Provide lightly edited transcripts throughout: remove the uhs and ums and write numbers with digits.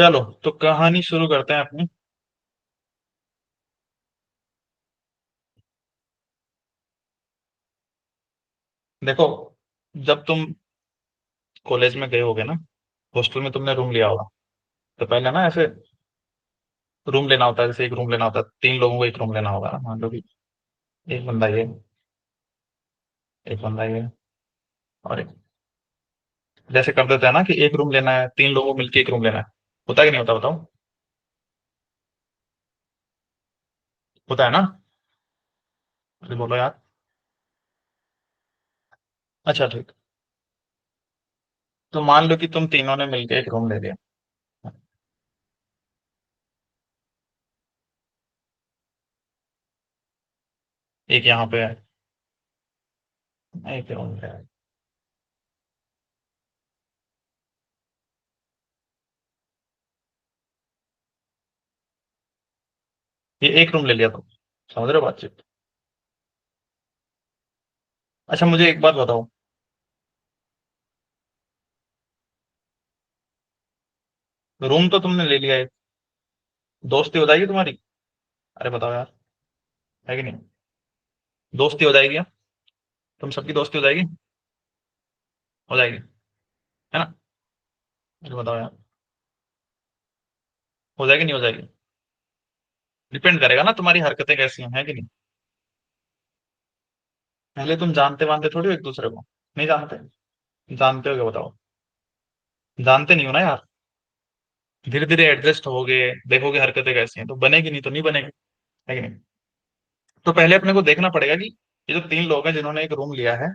चलो तो कहानी शुरू करते हैं अपनी। देखो, जब तुम कॉलेज में गए होगे ना, हॉस्टल में तुमने रूम लिया होगा। तो पहले ना ऐसे रूम लेना होता है, जैसे एक रूम लेना होता है, तीन लोगों को एक रूम लेना होगा ना। मान लो कि एक बंदा ये, एक बंदा ये, और एक, जैसे कर देते हैं ना कि एक रूम लेना है, तीन लोगों को मिलकर एक रूम लेना है। होता है कि नहीं होता, बताओ। होता है ना। अरे बोलो यार। अच्छा ठीक। तो मान लो कि तुम तीनों ने मिलकर एक रूम ले लिया। एक यहाँ पे है, एक रूम पे है। ये एक रूम ले लिया तुम, समझ रहे हो बातचीत। अच्छा मुझे एक बात बताओ। रूम तो तुमने ले लिया है, दोस्ती हो जाएगी तुम्हारी। अरे बताओ यार, है कि नहीं। दोस्ती हो जाएगी, तुम सबकी दोस्ती हो जाएगी। हो जाएगी, है ना। अरे बताओ यार, हो जाएगी नहीं हो जाएगी। डिपेंड करेगा ना तुम्हारी हरकतें कैसी हैं, है कि नहीं। पहले तुम जानते वानते थोड़ी हो एक दूसरे को। नहीं जानते। जानते हो क्या, बताओ। जानते नहीं हो ना यार। धीरे धीरे एडजस्ट होगे, देखोगे हरकतें कैसी हैं, तो बनेगी, नहीं तो नहीं बनेगी, है कि नहीं। तो पहले अपने को देखना पड़ेगा कि ये जो तीन लोग हैं जिन्होंने एक रूम लिया है,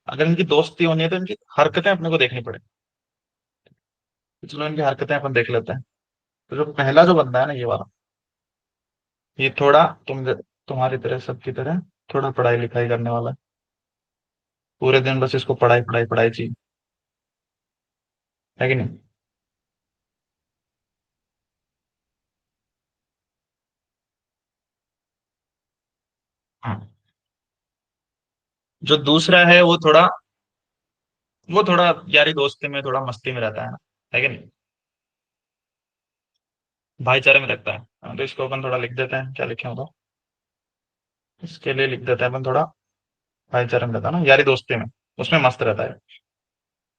अगर इनकी दोस्ती होनी है तो इनकी हरकतें अपने को देखनी पड़ेगी। तो चलो इनकी हरकतें अपन देख लेते हैं। तो जो पहला जो बंदा है ना, ये वाला, ये थोड़ा तुम्हारी तरह, सबकी तरह थोड़ा पढ़ाई लिखाई करने वाला है। पूरे दिन बस इसको पढ़ाई पढ़ाई पढ़ाई चाहिए, है कि नहीं। हाँ। जो दूसरा है वो थोड़ा यारी दोस्ती में, थोड़ा मस्ती में रहता है ना, है कि नहीं। भाईचारे में रखता है। हाँ, तो इसको अपन थोड़ा लिख देते हैं, क्या लिखे होगा। इसके लिए लिख देते हैं अपन थोड़ा, भाईचारे में रहता है ना, यारी दोस्ती में, उसमें मस्त रहता है।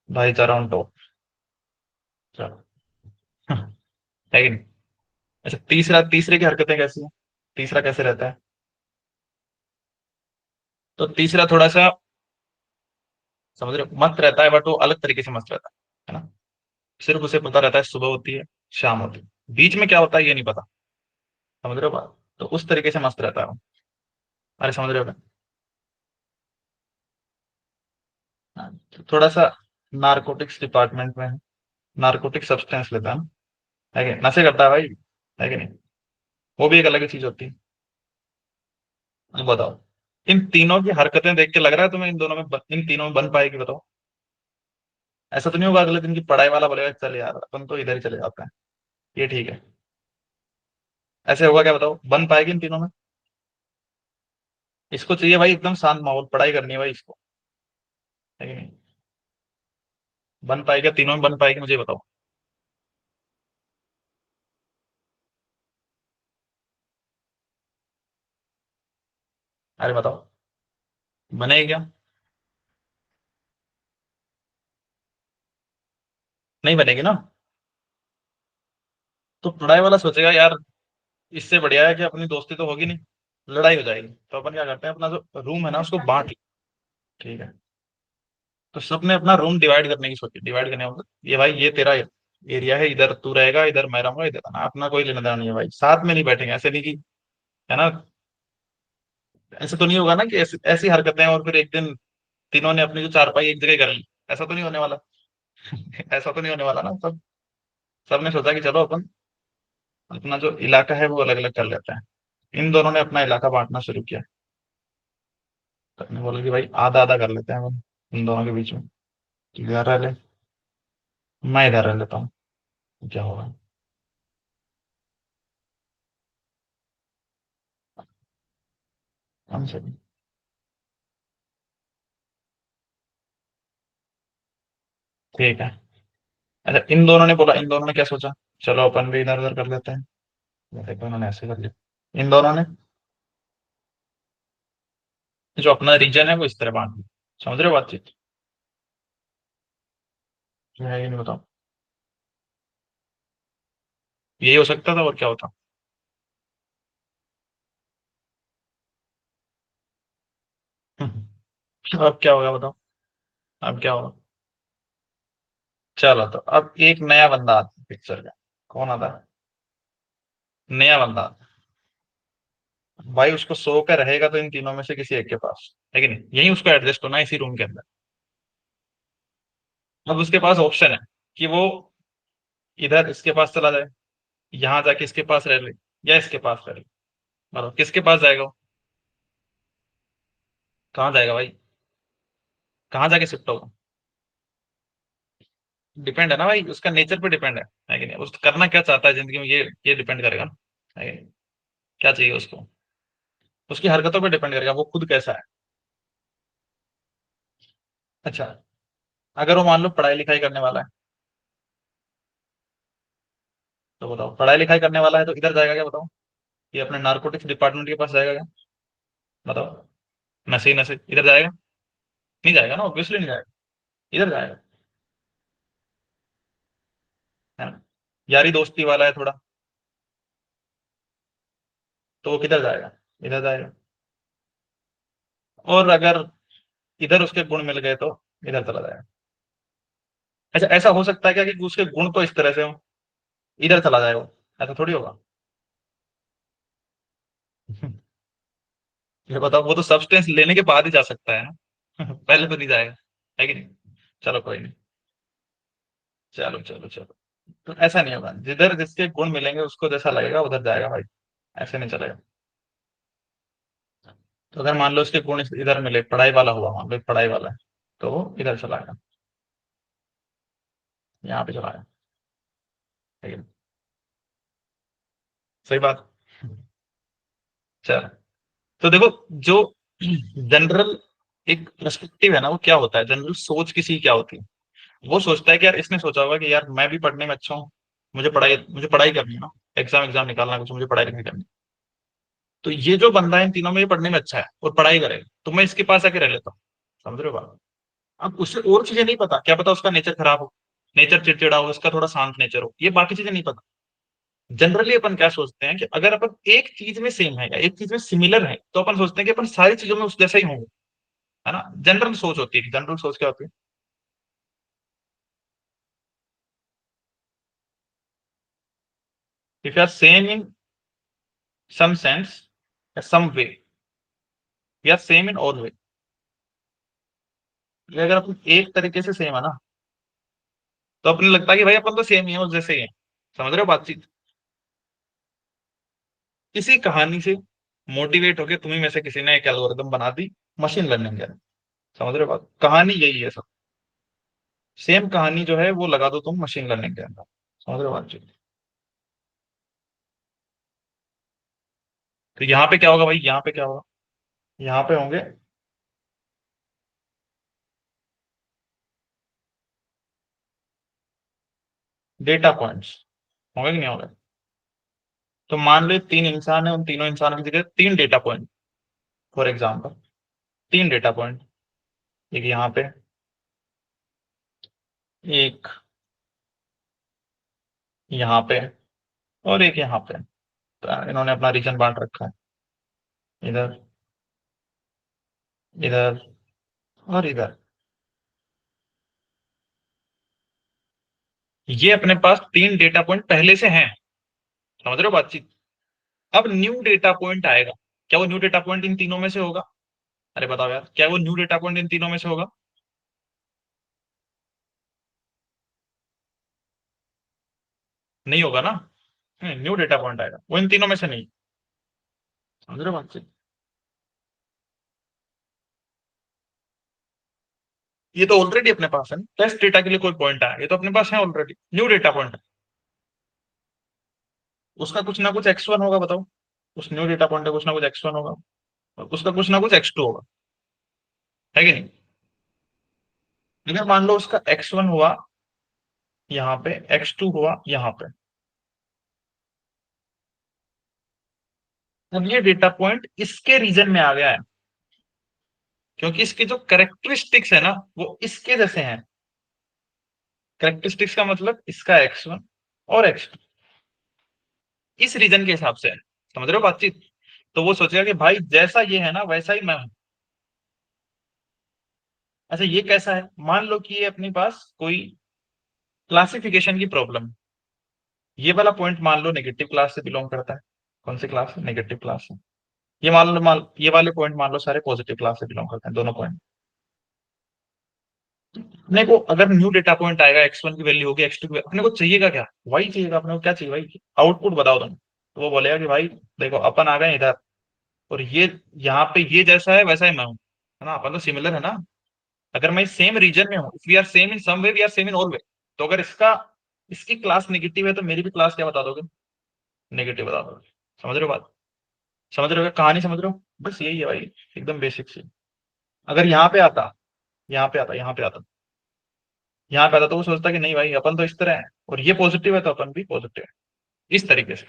भाईचारा ऑन टॉप। चलो। है कि नहीं। अच्छा तीसरे की हरकतें कैसी है, तीसरा कैसे रहता है। तो तीसरा थोड़ा सा, समझ रहे हो, मस्त रहता है, बट वो अलग तरीके से मस्त रहता है ना। सिर्फ उसे पता रहता है सुबह होती है, शाम होती है, बीच में क्या होता है ये नहीं पता। समझ रहे हो बात, तो उस तरीके से मस्त रहता है वो। अरे समझ रहे हो क्या? हाँ, तो थोड़ा सा नारकोटिक्स डिपार्टमेंट में है, नारकोटिक सब्सटेंस लेता है ना, है कि नशे करता है भाई, है कि नहीं। वो भी एक अलग ही चीज होती है। अब बताओ, इन तीनों की हरकतें देख के लग रहा है तुम्हें इन दोनों में इन तीनों में बन पाएगी, बताओ। ऐसा तो नहीं होगा अगले दिन की पढ़ाई वाला बोलेगा चल यार अपन तो इधर ही चले जाते हैं, ये ठीक है। ऐसे होगा क्या, बताओ, बन पाएगी इन तीनों में। इसको चाहिए भाई एकदम शांत माहौल, पढ़ाई करनी है भाई इसको, है कि नहीं। बन पाएगा, तीनों में बन पाएगी, मुझे बताओ। अरे बताओ, बनेगी क्या। नहीं बनेगी ना। तो पढ़ाई वाला सोचेगा यार, इससे बढ़िया है कि अपनी दोस्ती तो होगी नहीं, लड़ाई हो जाएगी, तो अपन क्या करते हैं, अपना जो रूम है ना उसको बांट लो। ठीक है। तो सबने अपना रूम डिवाइड करने की सोची, डिवाइड करने का मतलब ये भाई ये तेरा एरिया है, इधर तू रहेगा, इधर मैं रहूंगा, इधर ना, अपना कोई लेना देना नहीं है भाई, साथ में नहीं बैठेंगे, ऐसे नहीं कि, है ना। ऐसे तो नहीं होगा ना कि ऐसी ऐसी हरकतें और फिर एक दिन तीनों ने अपनी जो चारपाई एक जगह कर ली, ऐसा तो नहीं होने वाला। ऐसा तो नहीं होने वाला ना। सबने सोचा कि चलो अपन अपना जो इलाका है वो अलग अलग कर लेते हैं। इन दोनों ने अपना इलाका बांटना शुरू किया। तो हमने बोला कि भाई आधा आधा कर लेते हैं अपन इन दोनों के बीच में। तू इधर रह ले, मैं इधर रह लेता हूँ, क्या होगा। हम सही। ठीक है। अच्छा, इन दोनों ने बोला, इन दोनों ने क्या सोचा, चलो अपन भी इधर उधर कर लेते हैं। देखो इन्होंने ऐसे कर लिया, इन दोनों ने जो अपना रीजन है वो इस तरह बांट दिया। समझ रहे हो बातचीत? है ये नहीं, बताओ। यही हो सकता था, और क्या होता? अब क्या होगा बताओ? अब क्या होगा? चलो, तो अब एक नया बंदा आता है पिक्चर का। कौन आता है? नया बंदा। भाई उसको सो कर रहेगा तो इन तीनों में से किसी एक के पास, है कि नहीं? यही उसको एडजस्ट होना है इसी रूम के अंदर। अब उसके पास ऑप्शन है कि वो इधर इसके पास चला जाए, यहाँ जाके इसके पास रह ले, या इसके पास रह ले। बताओ किसके पास जाएगा वो? कहाँ जाएगा भाई? कहाँ जाके शिफ्ट होगा? डिपेंड है ना भाई, उसका नेचर पे डिपेंड है कि नहीं? उस करना क्या चाहता है जिंदगी में, ये डिपेंड करेगा ना, है कि नहीं? क्या चाहिए उसको, उसकी हरकतों पे डिपेंड करेगा वो खुद कैसा है। अच्छा, अगर वो मान लो पढ़ाई लिखाई करने वाला है, तो बताओ पढ़ाई लिखाई करने वाला है तो इधर जाएगा क्या बताओ? ये अपने नारकोटिक्स डिपार्टमेंट के पास जाएगा क्या? बताओ। नशे नशे इधर जाएगा? नहीं जाएगा ना, ऑब्वियसली नहीं जाएगा। इधर जाएगा, है ना? यारी दोस्ती वाला है थोड़ा, तो वो किधर जाएगा? इधर जाएगा। और अगर इधर उसके गुण मिल गए तो इधर चला जाएगा। अच्छा, ऐसा हो सकता है क्या कि उसके गुण तो इस तरह से हो, इधर चला जाएगा वो? ऐसा थोड़ी होगा। ये बताओ, वो तो सब्सटेंस लेने के बाद ही जा सकता है ना। पहले तो नहीं जाएगा, है कि नहीं? चलो कोई नहीं। चलो चलो चलो। तो ऐसा नहीं होगा, जिधर जिसके गुण मिलेंगे उसको जैसा लगेगा उधर जाएगा भाई। ऐसे नहीं चलेगा। तो अगर मान लो उसके गुण इधर मिले, पढ़ाई वाला हुआ, मान लो पढ़ाई वाला है, तो वो इधर चला गया, यहाँ पे चला गया, है कि नहीं? सही बात। चलो, तो देखो, जो जनरल एक पर्सपेक्टिव है ना, वो क्या होता है, जनरल सोच किसी की क्या होती है। वो सोचता है कि यार, इसने सोचा होगा कि यार मैं भी पढ़ने में अच्छा हूँ, मुझे पढ़ाई करनी है ना, एग्जाम एग्जाम निकालना है कुछ, मुझे पढ़ाई नहीं करनी। तो ये जो बंदा है इन तीनों में, ये पढ़ने में अच्छा है और पढ़ाई करेगा, तो मैं इसके पास आके रह लेता हूँ। समझ रहे हो बात? अब उसे और चीजें नहीं पता, क्या पता उसका नेचर खराब हो, नेचर चिड़चिड़ा हो, उसका थोड़ा शांत नेचर हो, ये बाकी चीजें नहीं पता। जनरली अपन क्या सोचते हैं कि अगर अपन एक चीज में सेम है या एक चीज में सिमिलर है, तो अपन सोचते हैं कि अपन सारी चीजों में उस जैसा ही होंगे, है ना? जनरल सोच होती है। जनरल सोच क्या होती है? If you are same in some sense या some way, we are same in all way. अगर अपन एक तरीके से सेम है ना, तो अपने लगता है कि भाई अपन तो सेम ही है, उस जैसे ही है। समझ रहे हो बातचीत? किसी कहानी से मोटिवेट होके तुम्ही में से किसी ने एक एल्गोरिदम बना दी, मशीन लर्निंग है। समझ रहे हो बात? कहानी यही है सब। सेम कहानी जो है वो लगा दो तुम मशीन लर्निंग के अंदर। समझ रहे हो बातचीत? तो यहाँ पे क्या होगा भाई, यहाँ पे क्या होगा? यहाँ पे होंगे डेटा पॉइंट्स। होंगे कि नहीं होंगे? तो मान लो 3 इंसान है, उन तीनों इंसानों की जगह 3 data point. For example, 3 data point, एक यहाँ पे, एक यहाँ पे, और एक यहाँ पे। तो इन्होंने अपना रीजन बांट रखा है, इधर, इधर, और इधर। ये अपने पास 3 डेटा पॉइंट पहले से हैं। समझ रहे हो बातचीत? अब न्यू डेटा पॉइंट आएगा, क्या वो न्यू डेटा पॉइंट इन तीनों में से होगा? अरे बताओ यार, क्या वो न्यू डेटा पॉइंट इन तीनों में से होगा? नहीं होगा ना। न्यू डेटा पॉइंट आएगा, वो इन तीनों में से नहीं। समझ रहे हो बातचीत? ये तो ऑलरेडी अपने पास है, टेस्ट डेटा के लिए कोई पॉइंट आया, ये तो अपने पास है ऑलरेडी, न्यू डेटा पॉइंट है। उसका कुछ ना कुछ x1 होगा, बताओ। उस न्यू डेटा पॉइंट का कुछ ना कुछ x1 होगा, और उसका कुछ ना कुछ x2 होगा, है कि नहीं? अगर मान लो उसका x1 हुआ यहाँ पे x2 हुआ यहाँ पे। अब ये डेटा पॉइंट इसके रीजन में आ गया है, क्योंकि इसके जो करेक्टरिस्टिक्स है ना वो इसके जैसे हैं। करेक्टरिस्टिक्स का मतलब इसका x1 और x2 इस रीजन के हिसाब से है। समझ रहे हो बातचीत? तो वो सोचेगा कि भाई जैसा ये है ना वैसा ही मैं हूं। अच्छा ये कैसा है, मान लो कि ये अपने पास कोई क्लासिफिकेशन की प्रॉब्लम। ये वाला पॉइंट मान लो नेगेटिव क्लास से बिलोंग करता है। कौन सी क्लास से? नेगेटिव क्लास से। ये मान लो, ये वाले पॉइंट मान लो सारे पॉजिटिव क्लास से बिलोंग करते हैं, दोनों पॉइंट। अपने को अगर न्यू डेटा पॉइंट आएगा, x1 की वैल्यू होगी, x2 की, अपने को चाहिएगा क्या? वही चाहिएगा अपने को। क्या चाहिए भाई? आउटपुट बताओ तुम। तो वो बोलेगा कि भाई देखो अपन आ गए इधर, और ये यहाँ पे ये जैसा है वैसा ही मैं हूँ, है ना, अपन तो सिमिलर है ना। अगर मैं सेम रीजन में हूँ, if we are same in some way we are same in all way. तो अगर इसका इसकी क्लास नेगेटिव है तो मेरी भी क्लास क्या बता दोगे? नेगेटिव बता दोगे। समझ रहे हो बात? समझ रहे हो क्या? कहानी समझ रहे हो? बस यही है भाई, एकदम बेसिक सी। अगर यहाँ पे आता, यहाँ पे आता, यहाँ पे आता, यहाँ पे आता, तो वो सोचता कि नहीं भाई अपन तो इस तरह है, और ये पॉजिटिव है तो अपन भी पॉजिटिव है, इस तरीके से।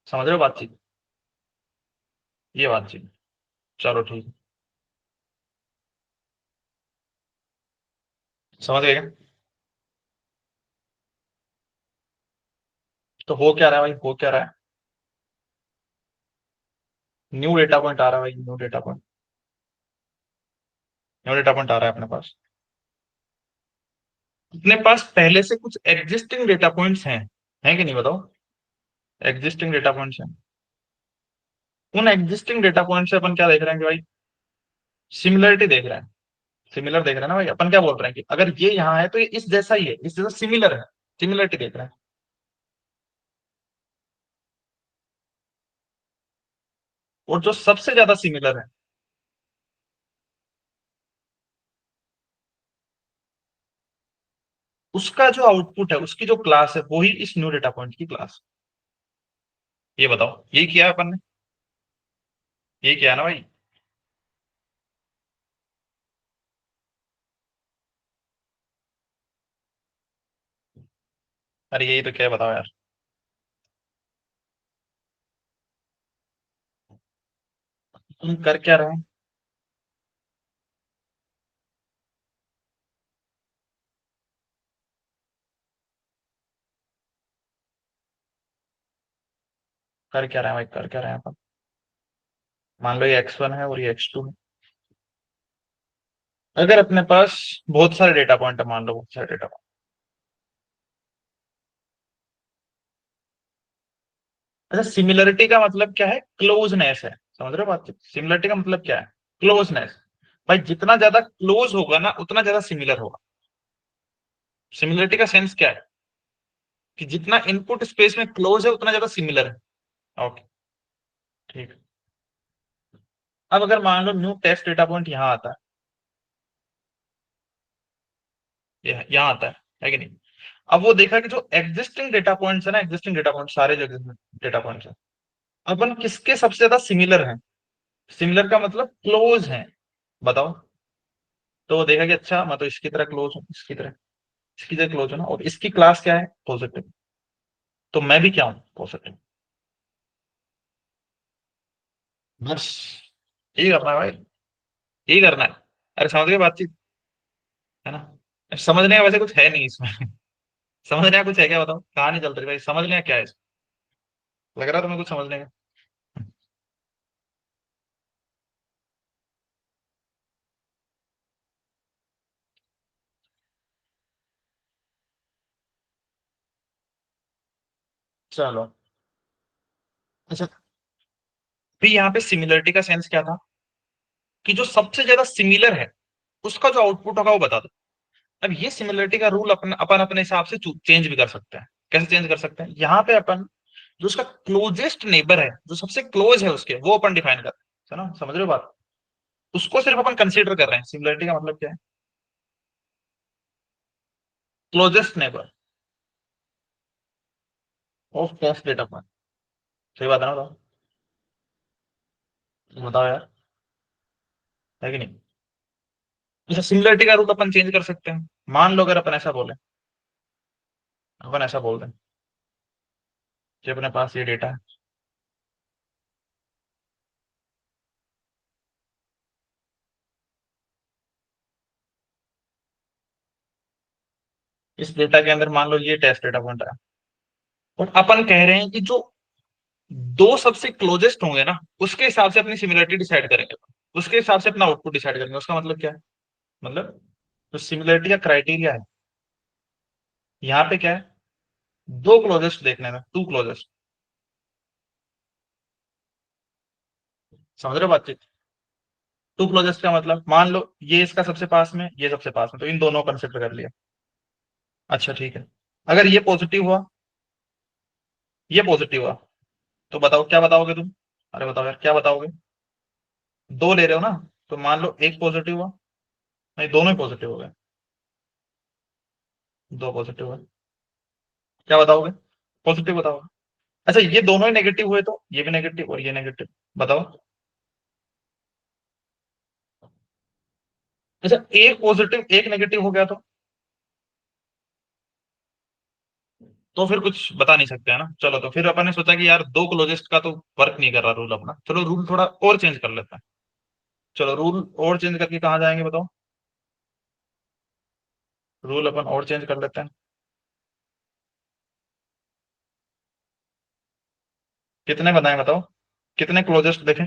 समझ रहे हो बातचीत? ये बातचीत। चलो ठीक है। समझ गए क्या? तो हो क्या रहा है भाई, हो क्या रहा है? न्यू डेटा पॉइंट आ रहा है भाई, new data point. New data point आ रहा है अपने पास। अपने पास पहले से कुछ एग्जिस्टिंग डेटा पॉइंट्स हैं कि नहीं बताओ? एग्जिस्टिंग डेटा पॉइंट्स हैं। उन एग्जिस्टिंग डेटा पॉइंट से अपन क्या देख रहे हैं कि भाई सिमिलरिटी देख रहे हैं। सिमिलर देख रहे हैं ना भाई, अपन क्या बोल रहे हैं कि अगर ये यहाँ है तो ये इस जैसा ही है, इस जैसा सिमिलर है। सिमिलरिटी देख रहे हैं। और जो सबसे ज्यादा सिमिलर है, उसका जो आउटपुट है, उसकी जो क्लास है, वो ही इस न्यू डेटा पॉइंट की क्लास। ये बताओ, यही किया है अपन ने? यही किया है ना भाई? अरे यही तो क्या है बताओ यार। तुम कर क्या रहे हैं? कर क्या रहे हैं भाई, कर क्या रहे हैं अपन? मान लो ये x1 है और ये x2 है। अगर अपने पास बहुत सारे डेटा पॉइंट है, मान लो बहुत सारे डेटा पॉइंट। अच्छा सिमिलरिटी का मतलब क्या है? क्लोजनेस है। समझ रहे हो बात? सिमिलरिटी का मतलब क्या है? क्लोजनेस। भाई जितना ज्यादा क्लोज होगा ना उतना ज्यादा सिमिलर होगा। सिमिलरिटी का सेंस क्या है? कि जितना इनपुट स्पेस में क्लोज है उतना ज्यादा सिमिलर है। ओके ठीक है। अब अगर मान लो न्यू टेस्ट डेटा पॉइंट यहाँ आता है, यहाँ आता है कि नहीं? अब वो देखा कि जो एग्जिस्टिंग डेटा पॉइंट्स है ना, एग्जिस्टिंग डेटा पॉइंट सारे जो एग्जिस्टिंग डेटा पॉइंट्स है, अपन किसके सबसे ज्यादा सिमिलर हैं? सिमिलर का मतलब क्लोज हैं। बताओ। तो वो देखा कि अच्छा मैं तो इसकी तरह क्लोज हूँ, इसकी तरह क्लोज हूँ ना, और इसकी क्लास क्या है? पॉजिटिव। तो मैं भी क्या हूँ? पॉजिटिव। बस यही करना है भाई, यही करना है। अरे समझ गए बातचीत? है ना? समझने का वैसे कुछ है नहीं इसमें। समझने का कुछ है क्या बताओ? कहानी चल रही है भाई, समझने का क्या है इसमें? लग रहा है तुम्हें कुछ समझने का? चलो। अच्छा फिर यहाँ पे सिमिलरिटी का सेंस क्या था? कि जो सबसे ज्यादा सिमिलर है उसका जो आउटपुट होगा वो बता दो। अब ये सिमिलरिटी का रूल अपन अपन अपने हिसाब से चेंज भी कर सकते हैं। कैसे चेंज कर सकते हैं? यहाँ पे अपन जो उसका क्लोजेस्ट नेबर है, जो सबसे क्लोज है उसके, वो अपन डिफाइन कर रहे हैं, है ना? समझ रहे हो बात? उसको सिर्फ अपन कंसीडर कर रहे हैं। सिमिलरिटी का मतलब क्या है? Closest neighbour of test data point. सही बात है ना? बताओ, बताओ यार, है कि नहीं? अच्छा सिमिलरिटी का रूल अपन चेंज कर सकते हैं। मान लो अगर अपन ऐसा बोले, अपन ऐसा बोल दें कि अपने पास ये डेटा है, इस डेटा के अंदर मान लो ये टेस्ट डेटा पॉइंट है, और अपन कह रहे हैं कि जो दो सबसे क्लोजेस्ट होंगे ना, उसके हिसाब से अपनी सिमिलरिटी डिसाइड करेंगे, उसके हिसाब से अपना आउटपुट डिसाइड करेंगे। उसका मतलब क्या है? मतलब जो सिमिलरिटी का क्राइटेरिया है यहाँ पे क्या है, दो क्लोजेस्ट देखने में, टू क्लोजेस्ट। समझ रहे हो बातचीत? टू क्लोजेस्ट का मतलब मान लो ये इसका सबसे पास में, ये सबसे पास में, तो इन दोनों को कंसिडर कर लिया। अच्छा ठीक है, अगर ये पॉजिटिव हुआ, ये पॉजिटिव हुआ, तो बताओ क्या बताओगे तुम? अरे बताओ यार क्या बताओगे? दो ले रहे हो ना, तो मान लो एक पॉजिटिव हुआ, नहीं दोनों ही पॉजिटिव हो गए, दो पॉजिटिव हुए, क्या बताओगे? पॉजिटिव बताओगे। अच्छा ये दोनों ही नेगेटिव हुए तो ये भी नेगेटिव और ये नेगेटिव, बताओ। अच्छा एक पॉजिटिव एक नेगेटिव हो गया तो फिर कुछ बता नहीं सकते है ना। चलो तो फिर अपन ने सोचा कि यार दो क्लोजेस्ट का तो वर्क नहीं कर रहा रूल अपना, चलो रूल थोड़ा और चेंज कर लेते हैं। चलो रूल और चेंज करके कहाँ जाएंगे बताओ? रूल अपन और चेंज कर लेते हैं। कितने बनाए बताओ? कितने क्लोजेस्ट देखें?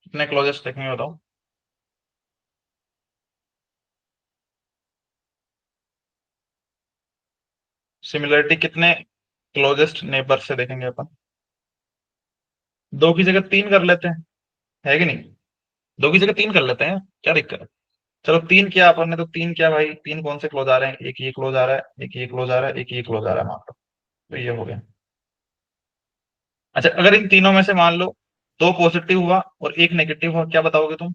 कितने क्लोजेस्ट देखेंगे बताओ? सिमिलरिटी कितने क्लोजेस्ट नेबर से देखेंगे अपन? दो की जगह तीन कर लेते हैं, है कि नहीं? दो की जगह तीन कर लेते हैं, क्या दिक्कत है? चलो तीन किया अपन ने, तो तीन क्या भाई, तीन कौन से क्लोज आ रहे हैं? एक ये क्लोज आ रहा है, एक ये क्लोज आ रहा है, एक ये क्लोज आ रहा है, मान लो। तो ये हो गया। अच्छा अगर इन तीनों में से मान लो दो पॉजिटिव हुआ और एक नेगेटिव हुआ, क्या बताओगे तुम?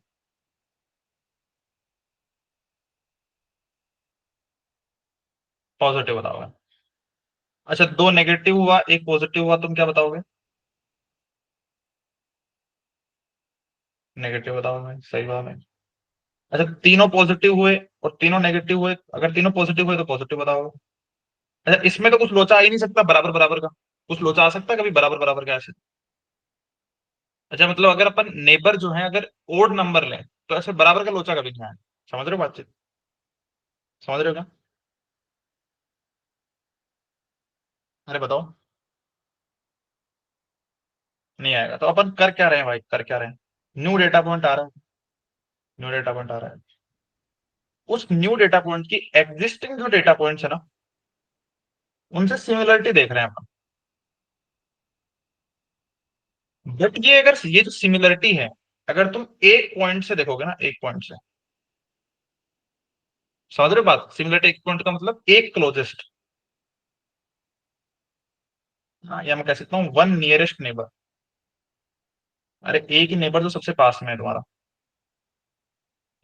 पॉजिटिव बताओगे। अच्छा दो नेगेटिव हुआ एक पॉजिटिव हुआ, तुम क्या बताओगे? नेगेटिव बताओगे, सही बात है। अच्छा तीनों पॉजिटिव हुए और तीनों नेगेटिव हुए, अगर तीनों पॉजिटिव हुए तो पॉजिटिव बताओगे। अच्छा इसमें तो कुछ लोचा आ ही नहीं सकता बराबर बराबर का, कुछ लोचा आ सकता है कभी बराबर बराबर का ऐसे? अच्छा मतलब अगर अपन नेबर जो है अगर ओड नंबर लें तो ऐसे बराबर का लोचा कभी नहीं आया। समझ रहे हो बातचीत? समझ रहे हो क्या? अरे बताओ। नहीं आएगा तो अपन कर क्या रहे हैं भाई, कर क्या रहे हैं? न्यू डेटा पॉइंट आ रहा है, न्यू डेटा पॉइंट आ रहा है, उस न्यू डेटा पॉइंट की एग्जिस्टिंग जो डेटा पॉइंट्स है ना, उनसे सिमिलरिटी देख रहे हैं अपन। बट ये अगर ये जो सिमिलरिटी है, अगर तुम एक पॉइंट से देखोगे ना, एक पॉइंट से, समझ रहे हो बात? सिमिलरिटी एक पॉइंट का मतलब एक क्लोजेस्ट। हाँ या मैं कह सकता हूँ वन नियरेस्ट नेबर। अरे एक ही नेबर जो सबसे पास में है तुम्हारा,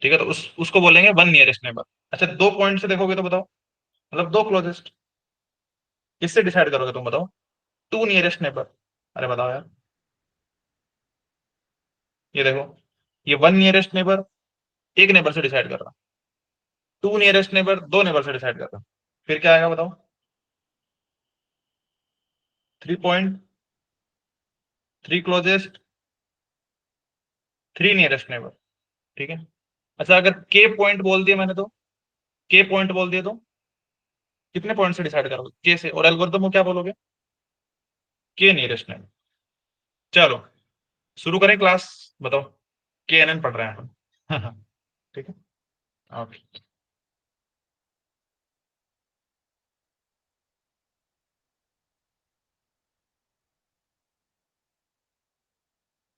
ठीक है, तो उसको बोलेंगे वन नियरेस्ट नेबर। अच्छा दो पॉइंट से देखोगे तो बताओ, मतलब दो क्लोजेस्ट, किससे डिसाइड करोगे तुम बताओ? Two nearest neighbour. अरे बताओ यार, ये देखो, ये वन नियरेस्ट नेबर एक नेबर से डिसाइड कर रहा, टू नियरेस्ट नेबर दो नेबर से डिसाइड कर रहा, फिर क्या आएगा बताओ? Three point, three closest, three nearest neighbour, ठीक है। अच्छा अगर के पॉइंट बोल दिया मैंने तो, के पॉइंट बोल दिया तो कितने पॉइंट से डिसाइड करोगे के से, और एल्गोरिथम को क्या बोलोगे? के नियरेस्ट नेबर। चलो शुरू करें क्लास, बताओ। के एन एन पढ़ रहे हैं अपन ठीक है, ओके।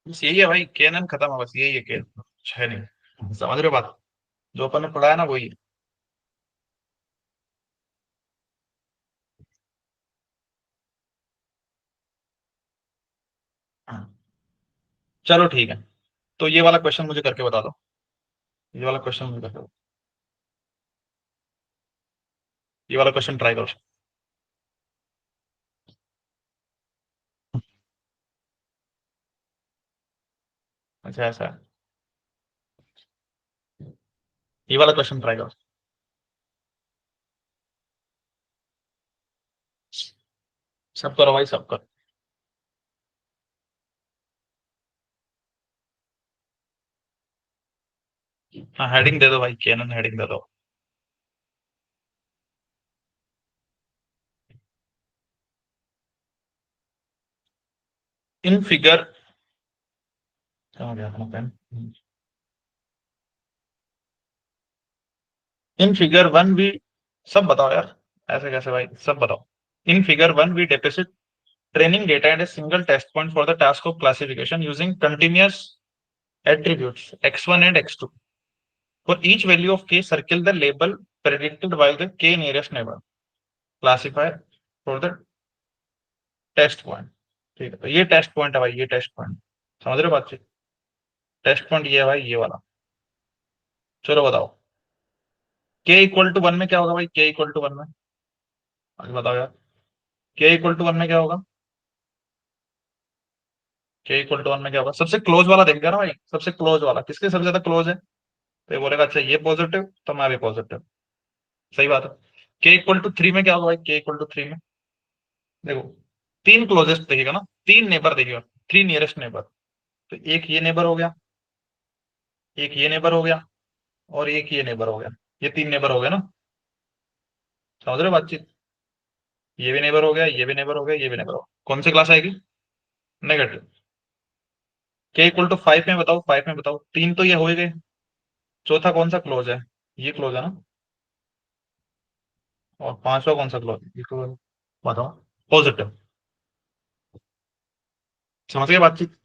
बस यही है भाई, के एन एन खत्म है, बस यही है के, कुछ है नहीं। समझ रहे हो बात? जो अपन ने पढ़ा है ना वही है। हाँ। चलो ठीक है, तो ये वाला क्वेश्चन मुझे करके बता दो, ये वाला क्वेश्चन मुझे करके दो, ये वाला क्वेश्चन ट्राई करो। अच्छा ऐसा है। ये वाला क्वेश्चन ट्राई करो। सब करो भाई, सब करो। हाँ, हेडिंग दे दो भाई, कैनन हेडिंग दे दो। इन फिगर, कहाँ गया अपना pen? In figure one we, सब बताओ यार, ऐसे कैसे भाई, सब बताओ। In figure one we deposit training data and a single test point for the task of classification using continuous attributes x1 and x2. For each value of k, circle the label predicted by the k nearest neighbor. Classify for the test point. ठीक है, तो ये test point है भाई, ये test point. समझ रहे हो बातचीत? टेस्ट पॉइंट ये है भाई, ये वाला। चलो बताओ, के इक्वल टू वन में क्या होगा भाई? के इक्वल टू वन में, आज बताओ यार, के इक्वल टू वन में क्या होगा? के इक्वल टू वन में क्या होगा? सबसे क्लोज वाला देख गया ना भाई, सबसे क्लोज वाला किसके सबसे ज्यादा क्लोज है? तो ये बोलेगा अच्छा ये पॉजिटिव, तो मैं भी पॉजिटिव। सही बात है। के इक्वल टू थ्री में क्या होगा भाई? के इक्वल टू थ्री में देखो, तीन क्लोजेस्ट देखिएगा ना, तीन नेबर देखिएगा, थ्री नियरेस्ट नेबर। तो एक ये नेबर हो गया, एक ये नेबर हो गया, और एक ये नेबर हो गया। ये तीन नेबर हो गया ना? समझ रहे हो बातचीत? ये भी नेबर हो गया, ये भी नेबर हो गया, ये भी नेबर हो गया। कौन सी क्लास आएगी? नेगेटिव। के इक्वल टू फाइव में बताओ, फाइव में बताओ, तीन तो ये हो ही गए, चौथा कौन सा क्लोज है? ये क्लोज है ना? और पांचवा कौन सा क्लोज है? ये क्लोज। बताओ। पॉजिटिव। समझ गए बातचीत?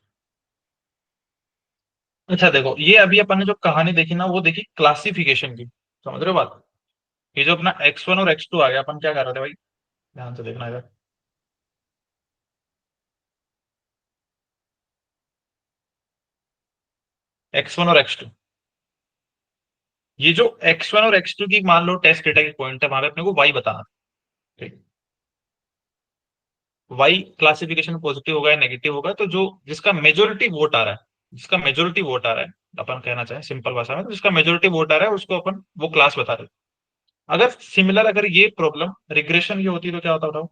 अच्छा देखो, ये अभी अपन ने जो कहानी देखी ना, वो देखी क्लासिफिकेशन की। समझ रहे हो बात? ये जो अपना एक्स वन और एक्स टू आ गया, अपन क्या कर रहे थे भाई? ध्यान से देखना इधर। एक्स वन और एक्स टू, ये जो एक्स वन और एक्स टू की मान लो टेस्ट डेटा की पॉइंट है, वहां पे अपने को वाई बताना। ठीक। वाई क्लासिफिकेशन पॉजिटिव होगा या नेगेटिव होगा, तो जो जिसका मेजोरिटी वोट आ रहा है, जिसका मेजोरिटी वोट आ रहा है, अपन कहना चाहें सिंपल भाषा में, तो जिसका मेजोरिटी वोट आ रहा है उसको अपन वो क्लास बता रहे हैं। अगर सिमिलर, अगर ये प्रॉब्लम रिग्रेशन की होती तो क्या होता बताओ?